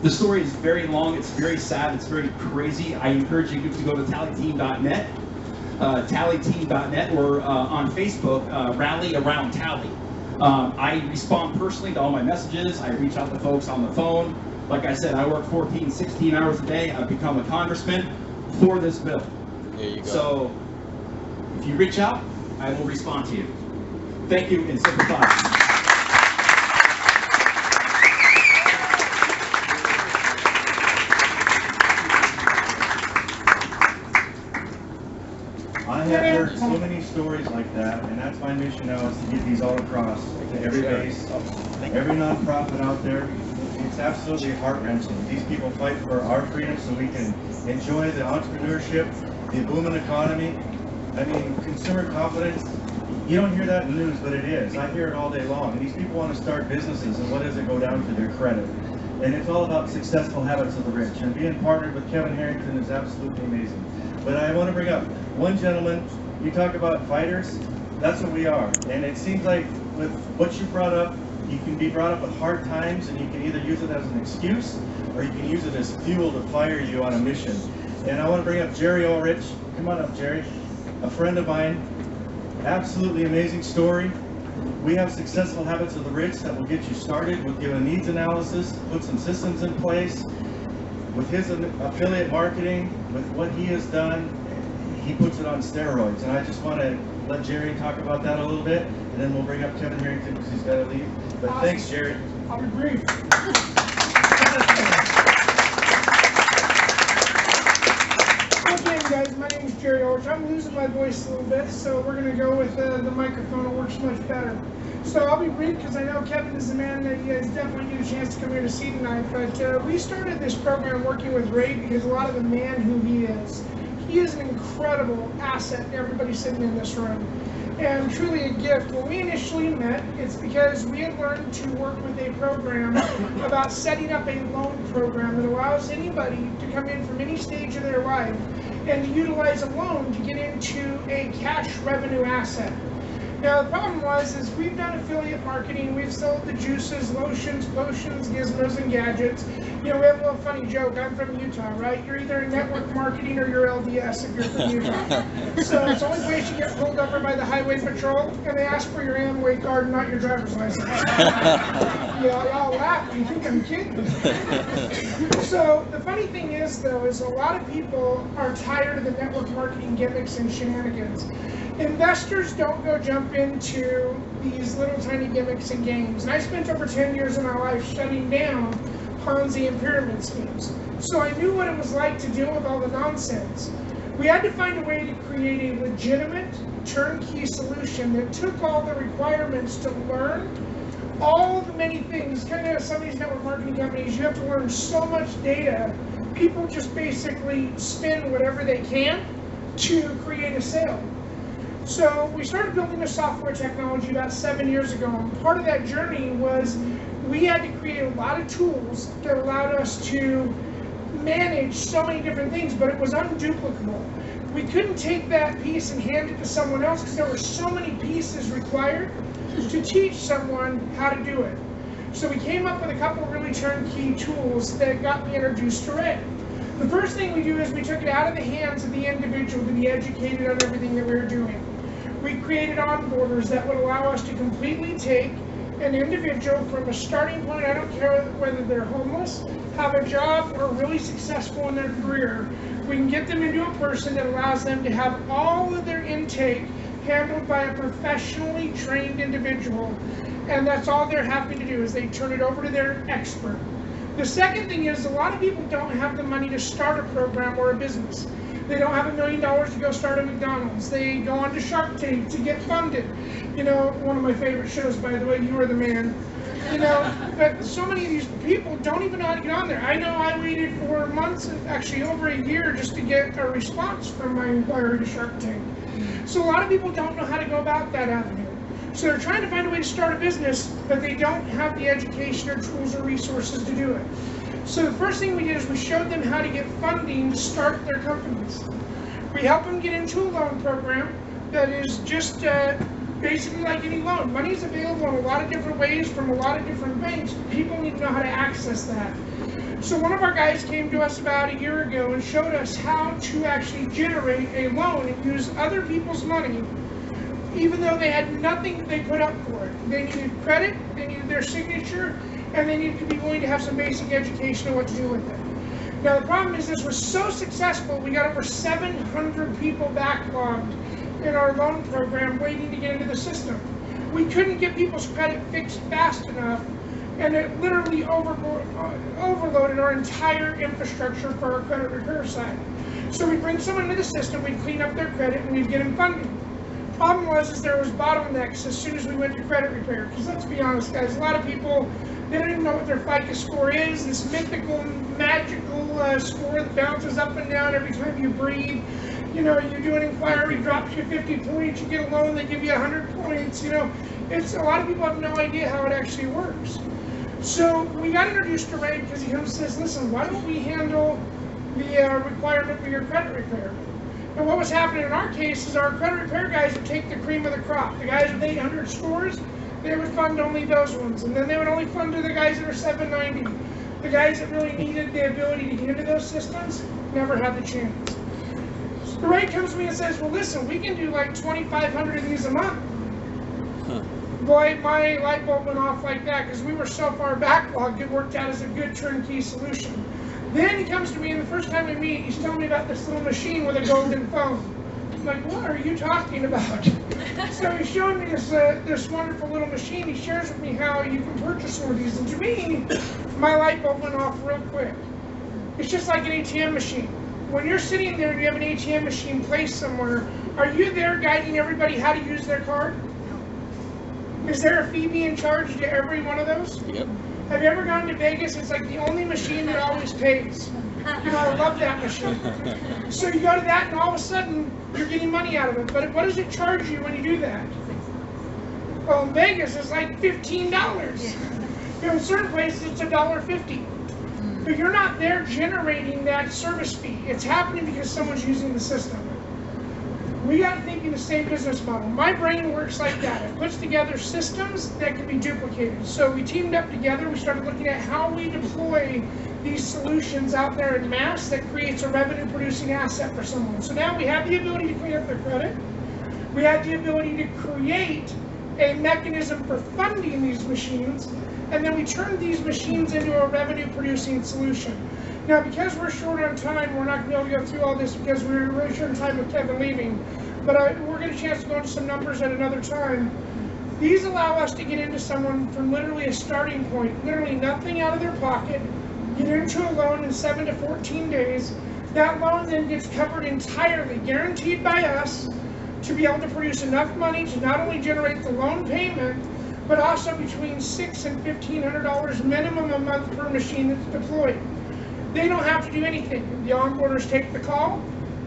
The story is very long, it's very sad, it's very crazy. I encourage you to go to tallyteam.net, tallyteam.net, or on Facebook, Rally Around Tally. I respond personally to all my messages. I reach out to folks on the phone. Like I said, I work 14, 16 hours a day. I've become a congressman for this bill. There you go. So if you reach out, I will respond to you. Thank you, and Semper Fi. stories like that, and that's my mission now, is to get these all across to every base, every nonprofit out there. It's absolutely heart-wrenching. These people fight for our freedom so we can enjoy the entrepreneurship, the booming economy. I mean, consumer confidence, you don't hear that in the news, but it is. I hear it all day long. And these people want to start businesses, and what does it go down to? Their credit. And it's all about successful habits of the rich. And being partnered with Kevin Harrington is absolutely amazing. But I want to bring up one gentleman. You talk about fighters, that's what we are. And it seems like with what you brought up, you can be brought up with hard times, and you can either use it as an excuse, or you can use it as fuel to fire you on a mission. And I want to bring up Jerry Ulrich. Come on up, Jerry. A friend of mine. Absolutely amazing story. We have successful habits of the rich that will get you started. We'll give a needs analysis, put some systems in place. With his affiliate marketing, with what he has done, he puts it on steroids. And I just want to let Jerry talk about that a little bit, and then we'll bring up Kevin Harrington because he's got to leave. But awesome. Thanks, Jerry. I'll be brief. Okay, guys, my name is Jerry Ulrich. I'm losing my voice a little bit, so we're going to go with the microphone. It works much better. So I'll be brief because I know Kevin is the man that you guys definitely get a chance to come here to see tonight. But we started this program working with Ray because a lot of the man who he is an incredible asset to everybody sitting in this room. And truly a gift. When we initially met, it's because we had learned to work with a program about setting up a loan program that allows anybody to come in from any stage of their life and to utilize a loan to get into a cash revenue asset. Now the problem is we've done affiliate marketing, we've sold the juices, lotions, potions, gizmos, and gadgets. You know, we have a little funny joke, I'm from Utah, right? You're either in network marketing or you're LDS if you're from Utah. So it's the only place you get pulled over by the highway patrol, and they ask for your Amway card, not your driver's license. Y'all laugh, you think I'm kidding? So the funny thing is, though, is a lot of people are tired of the network marketing gimmicks and shenanigans. Investors don't go jump into these little tiny gimmicks and games. And I spent over 10 years of my life shutting down Ponzi and pyramid schemes. So I knew what it was like to deal with all the nonsense. We had to find a way to create a legitimate turnkey solution that took all the requirements to learn all the many things. Kind of some of these network marketing companies, you have to learn so much data. People just basically spin whatever they can to create a sale. So we started building a software technology about 7 years ago, and part of that journey was we had to create a lot of tools that allowed us to manage so many different things, but it was unduplicable. We couldn't take that piece and hand it to someone else because there were so many pieces required to teach someone how to do it. So we came up with a couple of really turnkey tools that got me introduced to Ray. The first thing we do is we took it out of the hands of the individual to be educated on everything that we were doing. We created onboarders that would allow us to completely take an individual from a starting point, I don't care whether they're homeless, have a job, or really successful in their career. We can get them into a person that allows them to have all of their intake handled by a professionally trained individual, and that's all they're having to do is they turn it over to their expert. The second thing is a lot of people don't have the money to start a program or a business. They don't have $1 million to go start a McDonald's. They go on to Shark Tank to get funded. You know, one of my favorite shows, by the way, You Are the Man. You know, but so many of these people don't even know how to get on there. I know I waited for months, actually over a year, just to get a response from my inquiry to Shark Tank. So a lot of people don't know how to go about that avenue. So they're trying to find a way to start a business, but they don't have the education or tools or resources to do it. So the first thing we did is we showed them how to get funding to start their companies. We help them get into a loan program that is just basically like any loan. Money is available in a lot of different ways from a lot of different banks. People need to know how to access that. So one of our guys came to us about a year ago and showed us how to actually generate a loan and use other people's money, even though they had nothing that they put up for it. They needed credit, they needed their signature, and they needed to be willing to have some basic education on what to do with it. Now the problem is this was so successful, we got over 700 people backlogged in our loan program waiting to get into the system. We couldn't get people's credit fixed fast enough, and it literally overloaded our entire infrastructure for our credit repair side. So we'd bring someone into the system, we'd clean up their credit, and we'd get them funding. Problem was there was bottlenecks as soon as we went to credit repair. Because let's be honest, guys, a lot of people, they don't even know what their FICO score is. This mythical, magical score that bounces up and down every time you breathe. You know, you do an inquiry, drops you 50 points, you get a loan, they give you 100 points. You know, it's a lot of people have no idea how it actually works. So we got introduced to Ray because he comes and says, listen, why don't we handle the requirement for your credit repair? And what was happening in our case is our credit repair guys would take the cream of the crop. The guys with 800 scores, they would fund only those ones. And then they would only fund to the guys that are 790. The guys that really needed the ability to get into those systems never had the chance. So Ray comes to me and says, well, listen, we can do like 2,500 of these a month. Boy, my light bulb went off like that because we were so far backlogged, it worked out as a good turnkey solution. Then he comes to me, and the first time we meet, he's telling me about this little machine with a golden phone. I'm like, what are you talking about? So he's showing me this wonderful little machine. He shares with me how you can purchase one of these. And to me, my light bulb went off real quick. It's just like an ATM machine. When you're sitting there and you have an ATM machine placed somewhere, are you there guiding everybody how to use their card? Is there a fee being charged to every one of those? Yep. Have you ever gone to Vegas? It's like the only machine that always pays. You know, I love that machine. So you go to that and all of a sudden you're getting money out of it. But what does it charge you when you do that? Well, in Vegas it's like $15. You know, in certain places it's $1.50. But you're not there generating that service fee. It's happening because someone's using the system. We got to thinking the same business model. My brain works like that. It puts together systems that can be duplicated. So we teamed up together. We started looking at how we deploy these solutions out there in mass that creates a revenue-producing asset for someone. So now we have the ability to clean up their credit. We have the ability to create a mechanism for funding these machines. And then we turn these machines into a revenue-producing solution. Now, because we're short on time, we're not going to be able to go through all this because we're really short on time with Kevin leaving. But we're going to chance to go into some numbers at another time. These allow us to get into someone from literally a starting point, literally nothing out of their pocket, get into a loan in 7 to 14 days. That loan then gets covered entirely, guaranteed by us, to be able to produce enough money to not only generate the loan payment, but also between $600 and $1,500 minimum a month per machine that's deployed. They don't have to do anything. The onboarders take the call,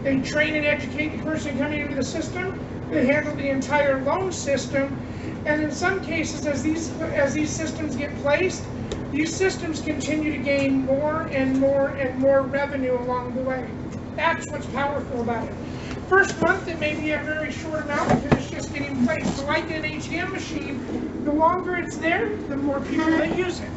they train and educate the person coming into the system, they handle the entire loan system, and in some cases, as these systems get placed, these systems continue to gain more and more and more revenue along the way. That's what's powerful about it. First month, it may be a very short amount because it's just getting placed. So like an ATM machine, the longer it's there, the more people that use it.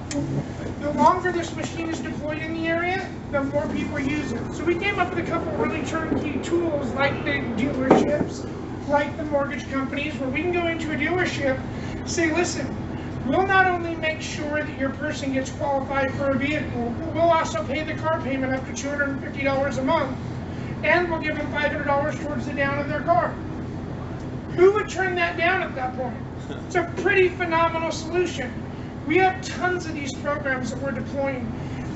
The longer this machine is deployed in the area, the more people use it. So we came up with a couple really turnkey tools like the dealerships, like the mortgage companies, where we can go into a dealership, say, listen, we'll not only make sure that your person gets qualified for a vehicle, but we'll also pay the car payment up to $250 a month, and we'll give them $500 towards the down of their car. Who would turn that down at that point? It's a pretty phenomenal solution. We have tons of these programs that we're deploying.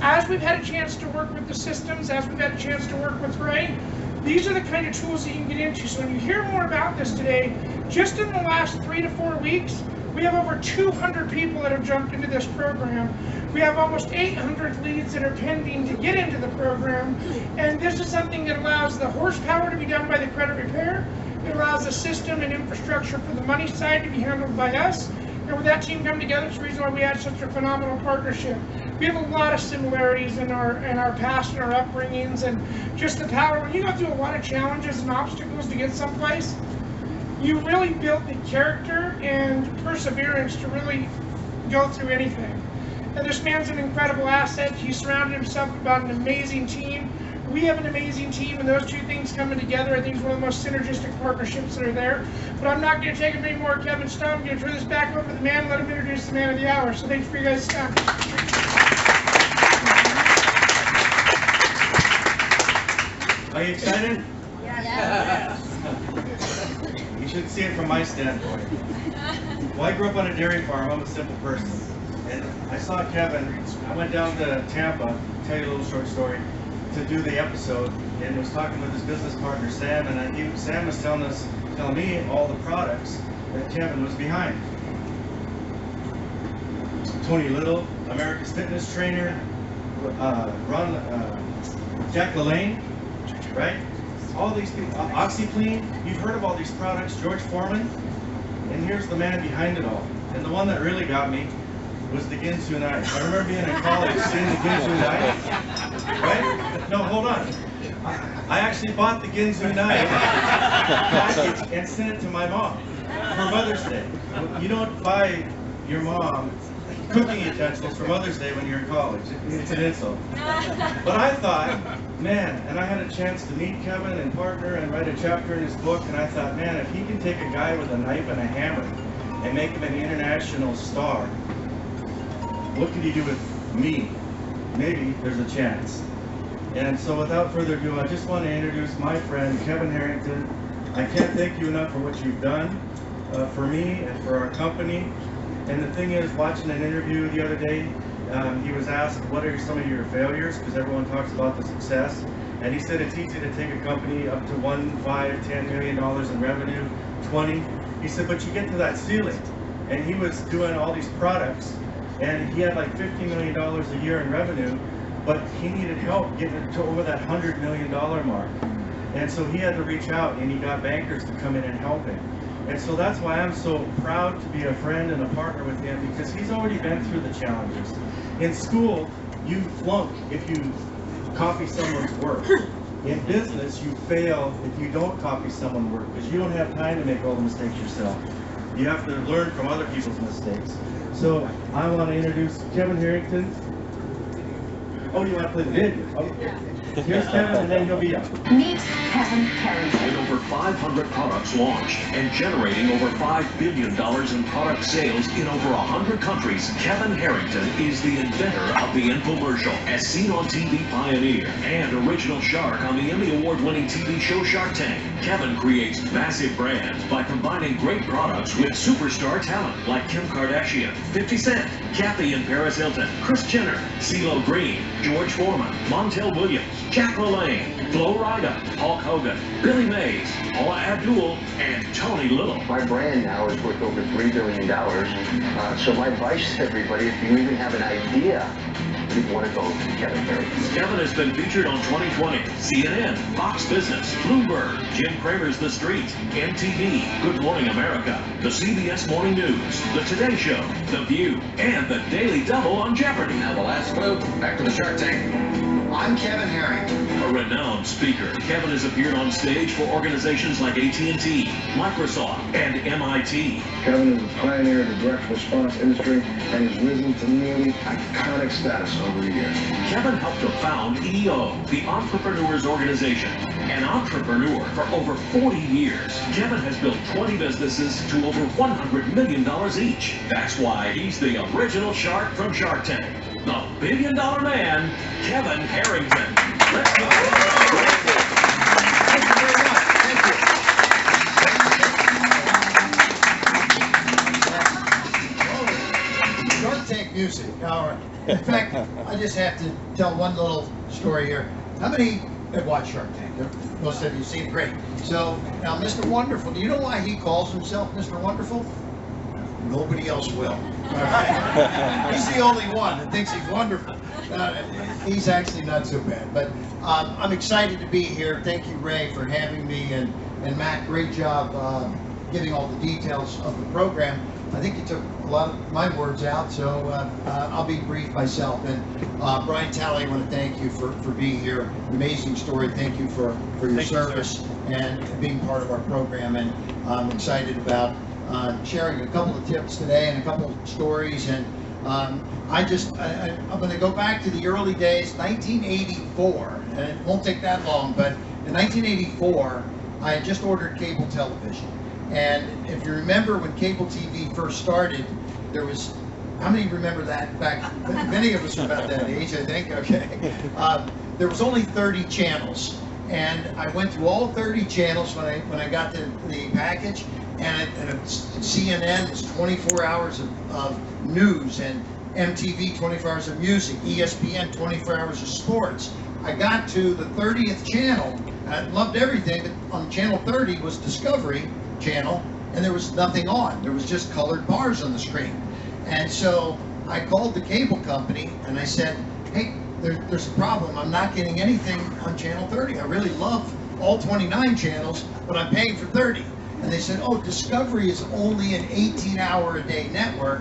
As we've had a chance to work with the systems, as we've had a chance to work with Ray, these are the kind of tools that you can get into. So when you hear more about this today, just in the last 3 to 4 weeks, we have over 200 people that have jumped into this program. We have almost 800 leads that are pending to get into the program. And this is something that allows the horsepower to be done by the credit repair. It allows the system and infrastructure for the money side to be handled by us. And with that team come together, it's the reason why we had such a phenomenal partnership. We have a lot of similarities in our past and our upbringings, and just the power. When you go through a lot of challenges and obstacles to get someplace, you really build the character and perseverance to really go through anything. And this man's an incredible asset. He surrounded himself with about an amazing team. We have an amazing team, and those two things coming together, I think, is one of the most synergistic partnerships that are there. But I'm not going to take up any more Kevin Stone. I'm going to turn this back over to the man, let him introduce the man of the hour. So thanks for your guys' time. Are you excited? Yeah. You should see it from my standpoint. Well, I grew up on a dairy farm. I'm a simple person. And I saw Kevin. I went down to Tampa, to tell you a little short story, to do the episode, and was talking with his business partner Sam, and Sam was telling us tell me all the products that Kevin was behind. Tony Little, America's Fitness Trainer, Jack LaLanne, right? All these people, OxyClean, you've heard of all these products, George Foreman, and here's the man behind it all. And the one that really got me was the Ginsu knife. I remember being in college seeing the Ginsu knife, right? No, hold on. I actually bought the Ginsu knife package and sent it to my mom for Mother's Day. You don't buy your mom cooking utensils for Mother's Day when you're in college. It's an insult. But I thought, man, and I had a chance to meet Kevin and partner and write a chapter in his book, and I thought, man, if he can take a guy with a knife and a hammer and make him an international star, what could he do with me? Maybe there's a chance. And so without further ado, I just want to introduce my friend, Kevin Harrington. I can't thank you enough for what you've done for me and for our company. And the thing is, watching an interview the other day, he was asked, what are some of your failures? Because everyone talks about the success. And he said it's easy to take a company up to $1, $5, $10 million in revenue, 20. He said, but you get to that ceiling. And he was doing all these products, and he had like $50 million a year in revenue, but he needed help getting to over that $100 million mark. And so he had to reach out, and he got bankers to come in and help him. And so that's why I'm so proud to be a friend and a partner with him, because he's already been through the challenges. In school, you flunk if you copy someone's work. In business, you fail if you don't copy someone's work, because you don't have time to make all the mistakes yourself. You have to learn from other people's mistakes. So I want to introduce Kevin Harrington. Oh, you want to play the video? Okay. Here's Kevin, and then he'll be up. Meet Kevin Harrington. With over 500 products launched and generating over $5 billion in product sales in over 100 countries, Kevin Harrington is the inventor of the infomercial, as seen on TV Pioneer, and original shark on the Emmy Award-winning TV show Shark Tank. Kevin creates massive brands by combining great products with superstar talent like Kim Kardashian, 50 Cent, Kathy and Paris Hilton, Kris Jenner, CeeLo Green, George Foreman, Montel Williams, Jack LaLanne, Flo Rida, Hulk Hogan, Billy Mays, Paula Abdul, and Tony Little. My brand now is worth over $3 billion. So my advice to everybody, if you even have an idea, you want to go to Kevin Harrington. Kevin has been featured on 2020, CNN, Fox Business, Bloomberg, Jim Cramer's The Street, MTV, Good Morning America, the CBS Morning News, The Today Show, The View, and The Daily Double on Jeopardy. Now the last move, back to the Shark Tank. I'm Kevin Harrington. A renowned speaker, Kevin has appeared on stage for organizations like AT&T, Microsoft, and MIT. Kevin is a pioneer of the direct response industry and has risen to nearly iconic status over the years. Kevin helped to found EO, the Entrepreneurs Organization, an entrepreneur for over 40 years. Kevin has built 20 businesses to over $100 million each. That's why he's the original shark from Shark Tank. The $1 billion man, Kevin Harrington. Let's go. Thank you very much. Thank you. Shark Tank music. All right. In fact, I just have to tell one little story here. How many have watched Shark Tank? Most of you seen it. Great. So now, Mr. Wonderful. Do you know why he calls himself Mr. Wonderful? Nobody else will. He's the only one that thinks he's wonderful. He's actually not so bad. But I'm excited to be here. Thank you, Ray, for having me, and Matt, great job giving all the details of the program. I think you took a lot of my words out, so I'll be brief myself. And Brian Talley, I want to thank you for being here. Amazing story. Thank you for your service and being part of our program. And I'm excited about sharing a couple of tips today and a couple of stories. And I'm going to go back to the early days, 1984, and it won't take that long, but in 1984, I had just ordered cable television. And if you remember when cable TV first started, there was, how many remember that back? Many of us are about that age, I think, okay. There was only 30 channels. And I went through all 30 channels when I got the package, and CNN was 24 hours of news, and MTV 24 hours of music, ESPN 24 hours of sports. I got to the 30th channel, I loved everything, but on channel 30 was Discovery, channel, and there was nothing on. There was just colored bars on the screen. And so I called the cable company and I said, hey, there's a problem. I'm not getting anything on channel 30. I really love all 29 channels, but I'm paying for 30. And they said, oh, Discovery is only an 18-hour-a-day network.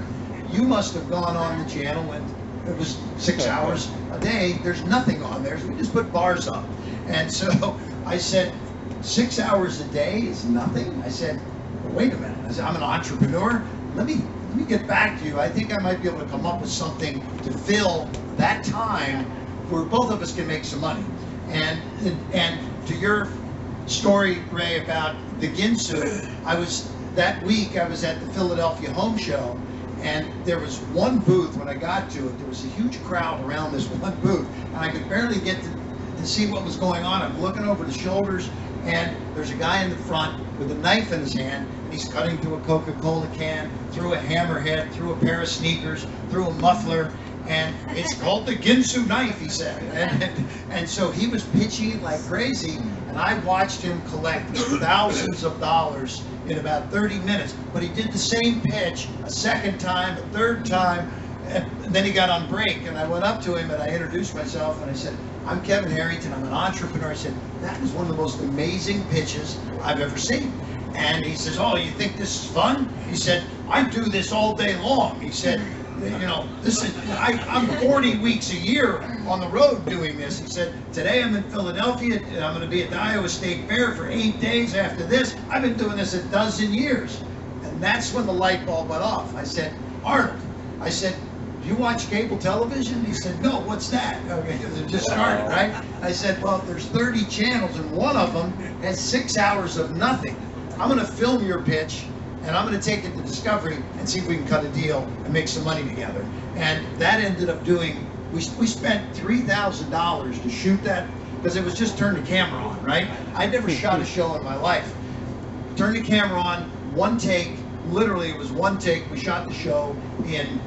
You must have gone on the channel when it was 6 hours a day. There's nothing on there. So we just put bars up. And so I said, 6 hours a day is nothing? I said, well, wait a minute. I said, I'm an entrepreneur. Let me get back to you. I think I might be able to come up with something to fill that time where both of us can make some money. And to your story, Ray, about the Ginsu, that week I was at the Philadelphia Home Show, and there was one booth. When I got to it, there was a huge crowd around this one booth, and I could barely get to see what was going on. I'm looking over the shoulders, and there's a guy in the front with a knife in his hand, and he's cutting through a Coca-Cola can, through a hammerhead, through a pair of sneakers, through a muffler, and it's called the Ginsu knife, he said. And so he was pitching like crazy, and I watched him collect thousands of dollars in about 30 minutes. But he did the same pitch a second time, a third time, and then he got on break, and I went up to him and I introduced myself and I said, I'm Kevin Harrington, I'm an entrepreneur. I said, that was one of the most amazing pitches I've ever seen. And he says, oh, you think this is fun? He said, I do this all day long. He said, you know, I'm 40 weeks a year on the road doing this. He said, today I'm in Philadelphia, and I'm going to be at the Iowa State Fair for 8 days after this. I've been doing this a dozen years. And that's when the light bulb went off. I said, Arnold, I said, do you watch cable television? He said, no, what's that? Okay, it just started, right? I said, well, there's 30 channels, and one of them has 6 hours of nothing. I'm going to film your pitch, and I'm going to take it to Discovery and see if we can cut a deal and make some money together. And that ended up doing, we spent $3,000 to shoot that, because it was just turn the camera on, right? I'd never shot a show in my life. Turn the camera on, one take, literally it was one take. We shot the show in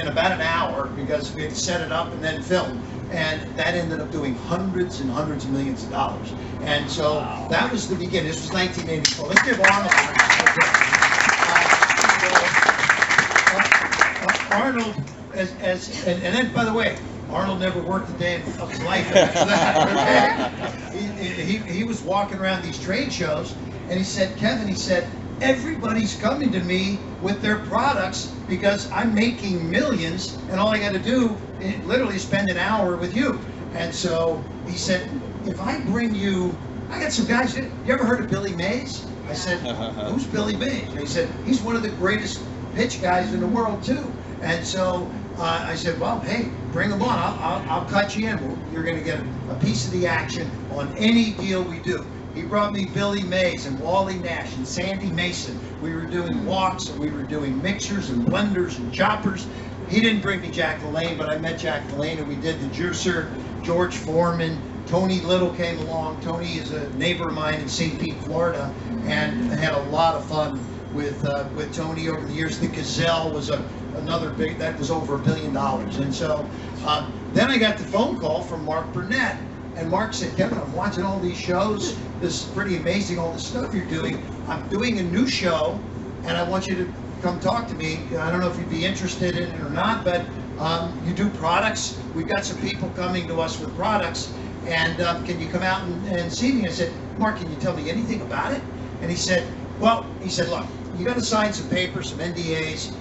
about an hour because we had to set it up and then film. And that ended up doing hundreds and hundreds of millions of dollars. And so that was the beginning. This was 1984. Let's give Arnold, and then, by the way, Arnold never worked a day of his life after that. Okay? He was walking around these trade shows, and he said, Kevin, he said, everybody's coming to me with their products because I'm making millions, and all I got to do is literally spend an hour with you. And so he said, if I bring you, I got some guys, you ever heard of Billy Mays? I said, who's Billy Mays? And he said, he's one of the greatest pitch guys in the world too. And so I said, well, hey, bring him on. I'll cut you in. You're going to get a piece of the action on any deal we do. He brought me Billy Mays and Wally Nash and Sandy Mason. We were doing walks, and we were doing mixers and blenders and choppers. He didn't bring me Jack LaLanne, but I met Jack LaLanne, and we did the juicer. George Foreman, Tony Little came along. Tony is a neighbor of mine in St. Pete, Florida, and I had a lot of fun with Tony over the years. The Gazelle was another big, that was over $1 billion. And so then I got the phone call from Mark Burnett. And Mark said, Kevin, I'm watching all these shows. This is pretty amazing, all the stuff you're doing. I'm doing a new show, and I want you to come talk to me. I don't know if you'd be interested in it or not, but you do products. We've got some people coming to us with products, and can you come out and see me? I said, Mark, can you tell me anything about it? And he said, well, look, you got to sign some papers, some NDAs.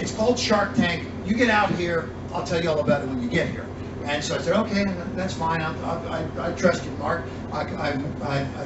It's called Shark Tank. You get out here, I'll tell you all about it when you get here. And so I said, okay, that's fine. I trust you, Mark. I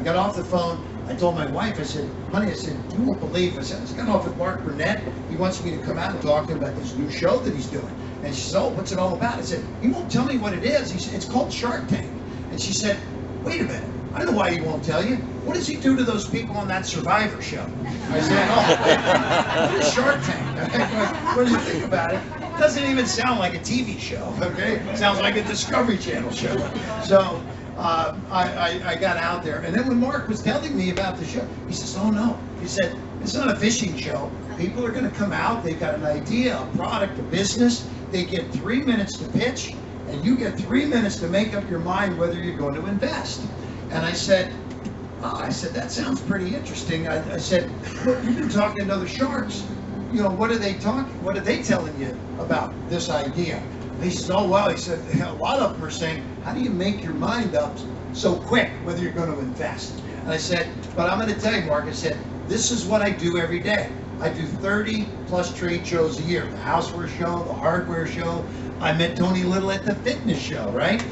got off the phone. I told my wife, I said, honey, I said, you won't believe. I said, I just got off with Mark Burnett. He wants me to come out and talk to him about this new show that he's doing. And she said, oh, what's it all about? I said, he won't tell me what it is. He said, it's called Shark Tank. And she said, wait a minute. I don't know why he won't tell you. What does he do to those people on that Survivor show? I said, oh, what is Shark Tank? What do you think about it? It doesn't even sound like a TV show, okay? It sounds like a Discovery Channel show. So I got out there. And then when Mark was telling me about the show, he says, oh no. He said, it's not a fishing show. People are going to come out. They've got an idea, a product, a business. They get 3 minutes to pitch, and you get 3 minutes to make up your mind whether you're going to invest. And I said, I said, that sounds pretty interesting. I said, well, you've been talking to other sharks. You know, what are they telling you about this idea? And he said, oh, well, he said, a lot of them are saying, how do you make your mind up so quick whether you're going to invest? And I said, but I'm going to tell you, Mark, I said, this is what I do every day. I do 30 plus trade shows a year. The houseware show, the hardware show. I met Tony Little at the fitness show, right?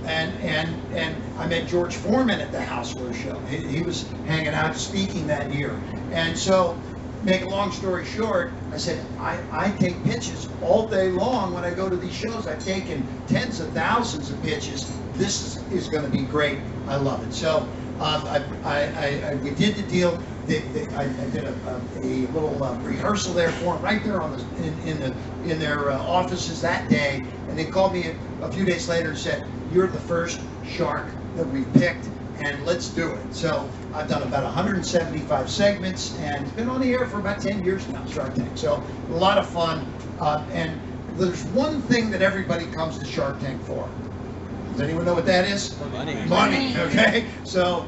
And I met George Foreman at the houseware show. He was hanging out speaking that year. And so, make a long story short, I said, I take pitches all day long when I go to these shows. I've taken tens of thousands of pitches. This is going to be great. I love it. So we did the deal. I did a little rehearsal there for them right there on in their offices that day, and they called me a few days later and said, "You're the first shark that we've picked, and let's do it." So I've done about 175 segments, and it's been on the air for about 10 years now, Shark Tank. So a lot of fun, and there's one thing that everybody comes to Shark Tank for. Does anyone know what that is? Money. Money, okay? So,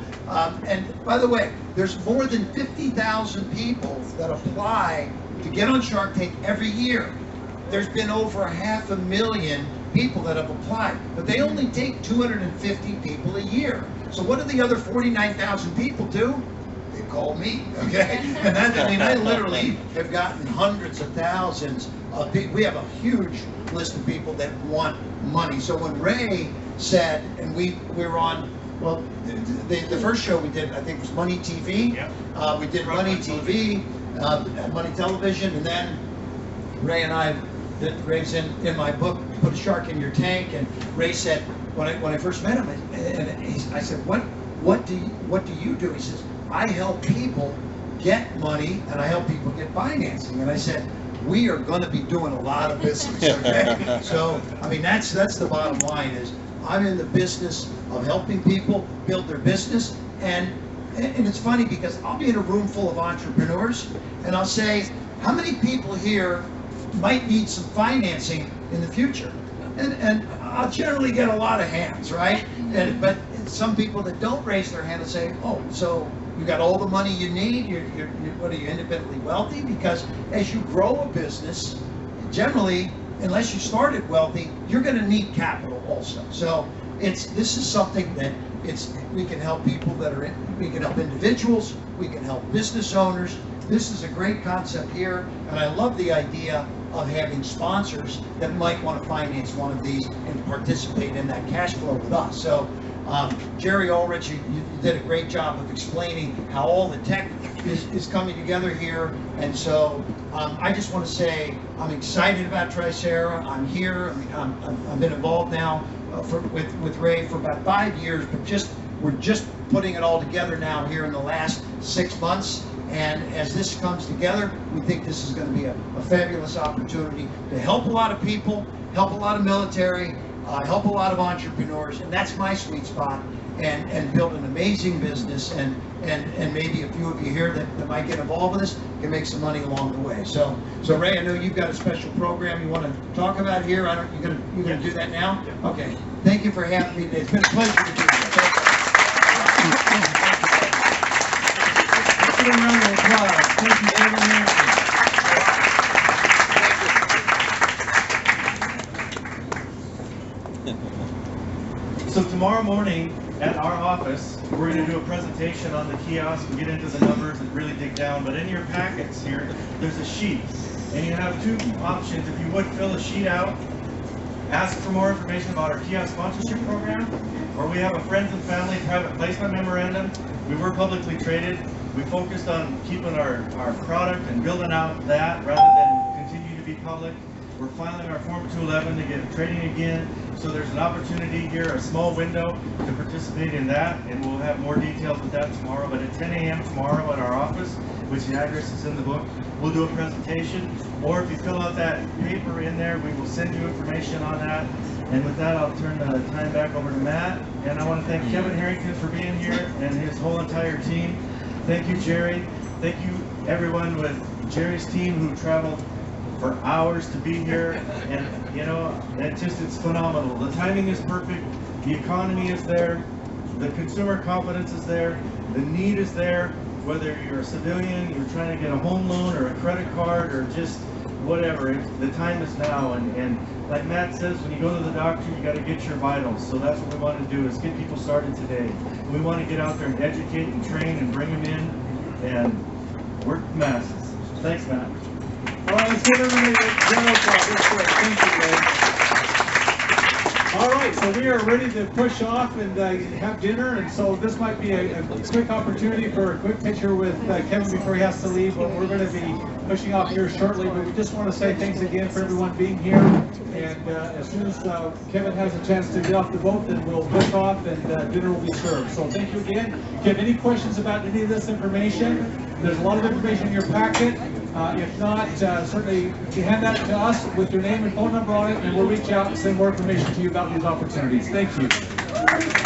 and by the way, there's more than 50,000 people that apply to get on Shark Tank every year. There's been over 500,000 people that have applied, but they only take 250 people a year. So what do the other 49,000 people do? They call me, okay? And that, I mean, I literally have gotten hundreds of thousands of people. We have a huge list of people that want money. So when Ray said, and we were on, well, the first show we did, I think, was Money TV. Yep. We did Money TV, Money Television, and then Ray and I, Ray's in my book, Put a Shark in Your Tank, and Ray said, when I first met him, I said, what do you do? He says, I help people get money, and I help people get financing. And I said, we are going to be doing a lot of business, okay? So, I mean, that's the bottom line is, I'm in the business of helping people build their business, and it's funny because I'll be in a room full of entrepreneurs, and I'll say, how many people here might need some financing in the future? And I'll generally get a lot of hands, right? But some people that don't raise their hand and say, oh, so you got all the money you need? What, are you independently wealthy? Because as you grow a business, generally, unless you started wealthy, you're going to need capital also. So this is something that we can help people we can help individuals, we can help business owners. This is a great concept here, and I love the idea of having sponsors that might want to finance one of these and participate in that cash flow with us. So Jerry Ulrich, you did a great job of explaining how all the tech is coming together here. And so I just want to say I'm excited about Tricera. I'm here. I've been involved now with Ray for about 5 years, but we're just putting it all together now here in the last 6 months. And as this comes together, we think this is going to be a fabulous opportunity to help a lot of people, help a lot of military, help a lot of entrepreneurs, and that's my sweet spot, and build an amazing business, and maybe a few of you here that might get involved with this can make some money along the way. So Ray, I know you've got a special program you want to talk about here. You're gonna do that now? Okay. Thank you for having me today. It's been a pleasure to be here. Thank you. A round of applause. Thank you very much. So tomorrow morning at our office, we're going to do a presentation on the kiosk and get into the numbers and really dig down. But in your packets here, there's a sheet. And you have two options. If you would fill a sheet out, ask for more information about our kiosk sponsorship program, or we have a friends and family private placement memorandum. We were publicly traded. We focused on keeping our product and building out that rather than continue to be public. We're filing our Form 211 to get trading again. So there's an opportunity here, a small window to participate in that, and we'll have more details with that tomorrow. But at 10 a.m. tomorrow at our office, which the address is in the book, we'll do a presentation. Or if you fill out that paper in there, we will send you information on that. And with that, I'll turn the time back over to Matt. And I want to thank Kevin Harrington for being here and his whole entire team. Thank you, Jerry. Thank you, everyone with Jerry's team who traveled for hours to be here. And, you know, it's phenomenal. The timing is perfect. The economy is there. The consumer confidence is there. The need is there, whether you're a civilian, you're trying to get a home loan or a credit card or just whatever. The time is now, and like Matt says, when you go to the doctor, you got to get your vitals. So that's what we want to do, is get people started today. We want to get out there and educate and train and bring them in and work the masses. Thanks, Matt. All right, let's give everybody a general applause. That's great. Thank you, guys. All right, so we are ready to push off and have dinner, and so this might be a quick opportunity for a quick picture with Kevin before he has to leave, but we're going to be pushing off here shortly. But we just want to say thanks again for everyone being here, and as soon as Kevin has a chance to get off the boat, then we'll push off and dinner will be served. So thank you again. If you have any questions about any of this information, there's a lot of information in your packet. If not, certainly you hand that to us with your name and phone number on it, and we'll reach out and send more information to you about these opportunities. Thank you.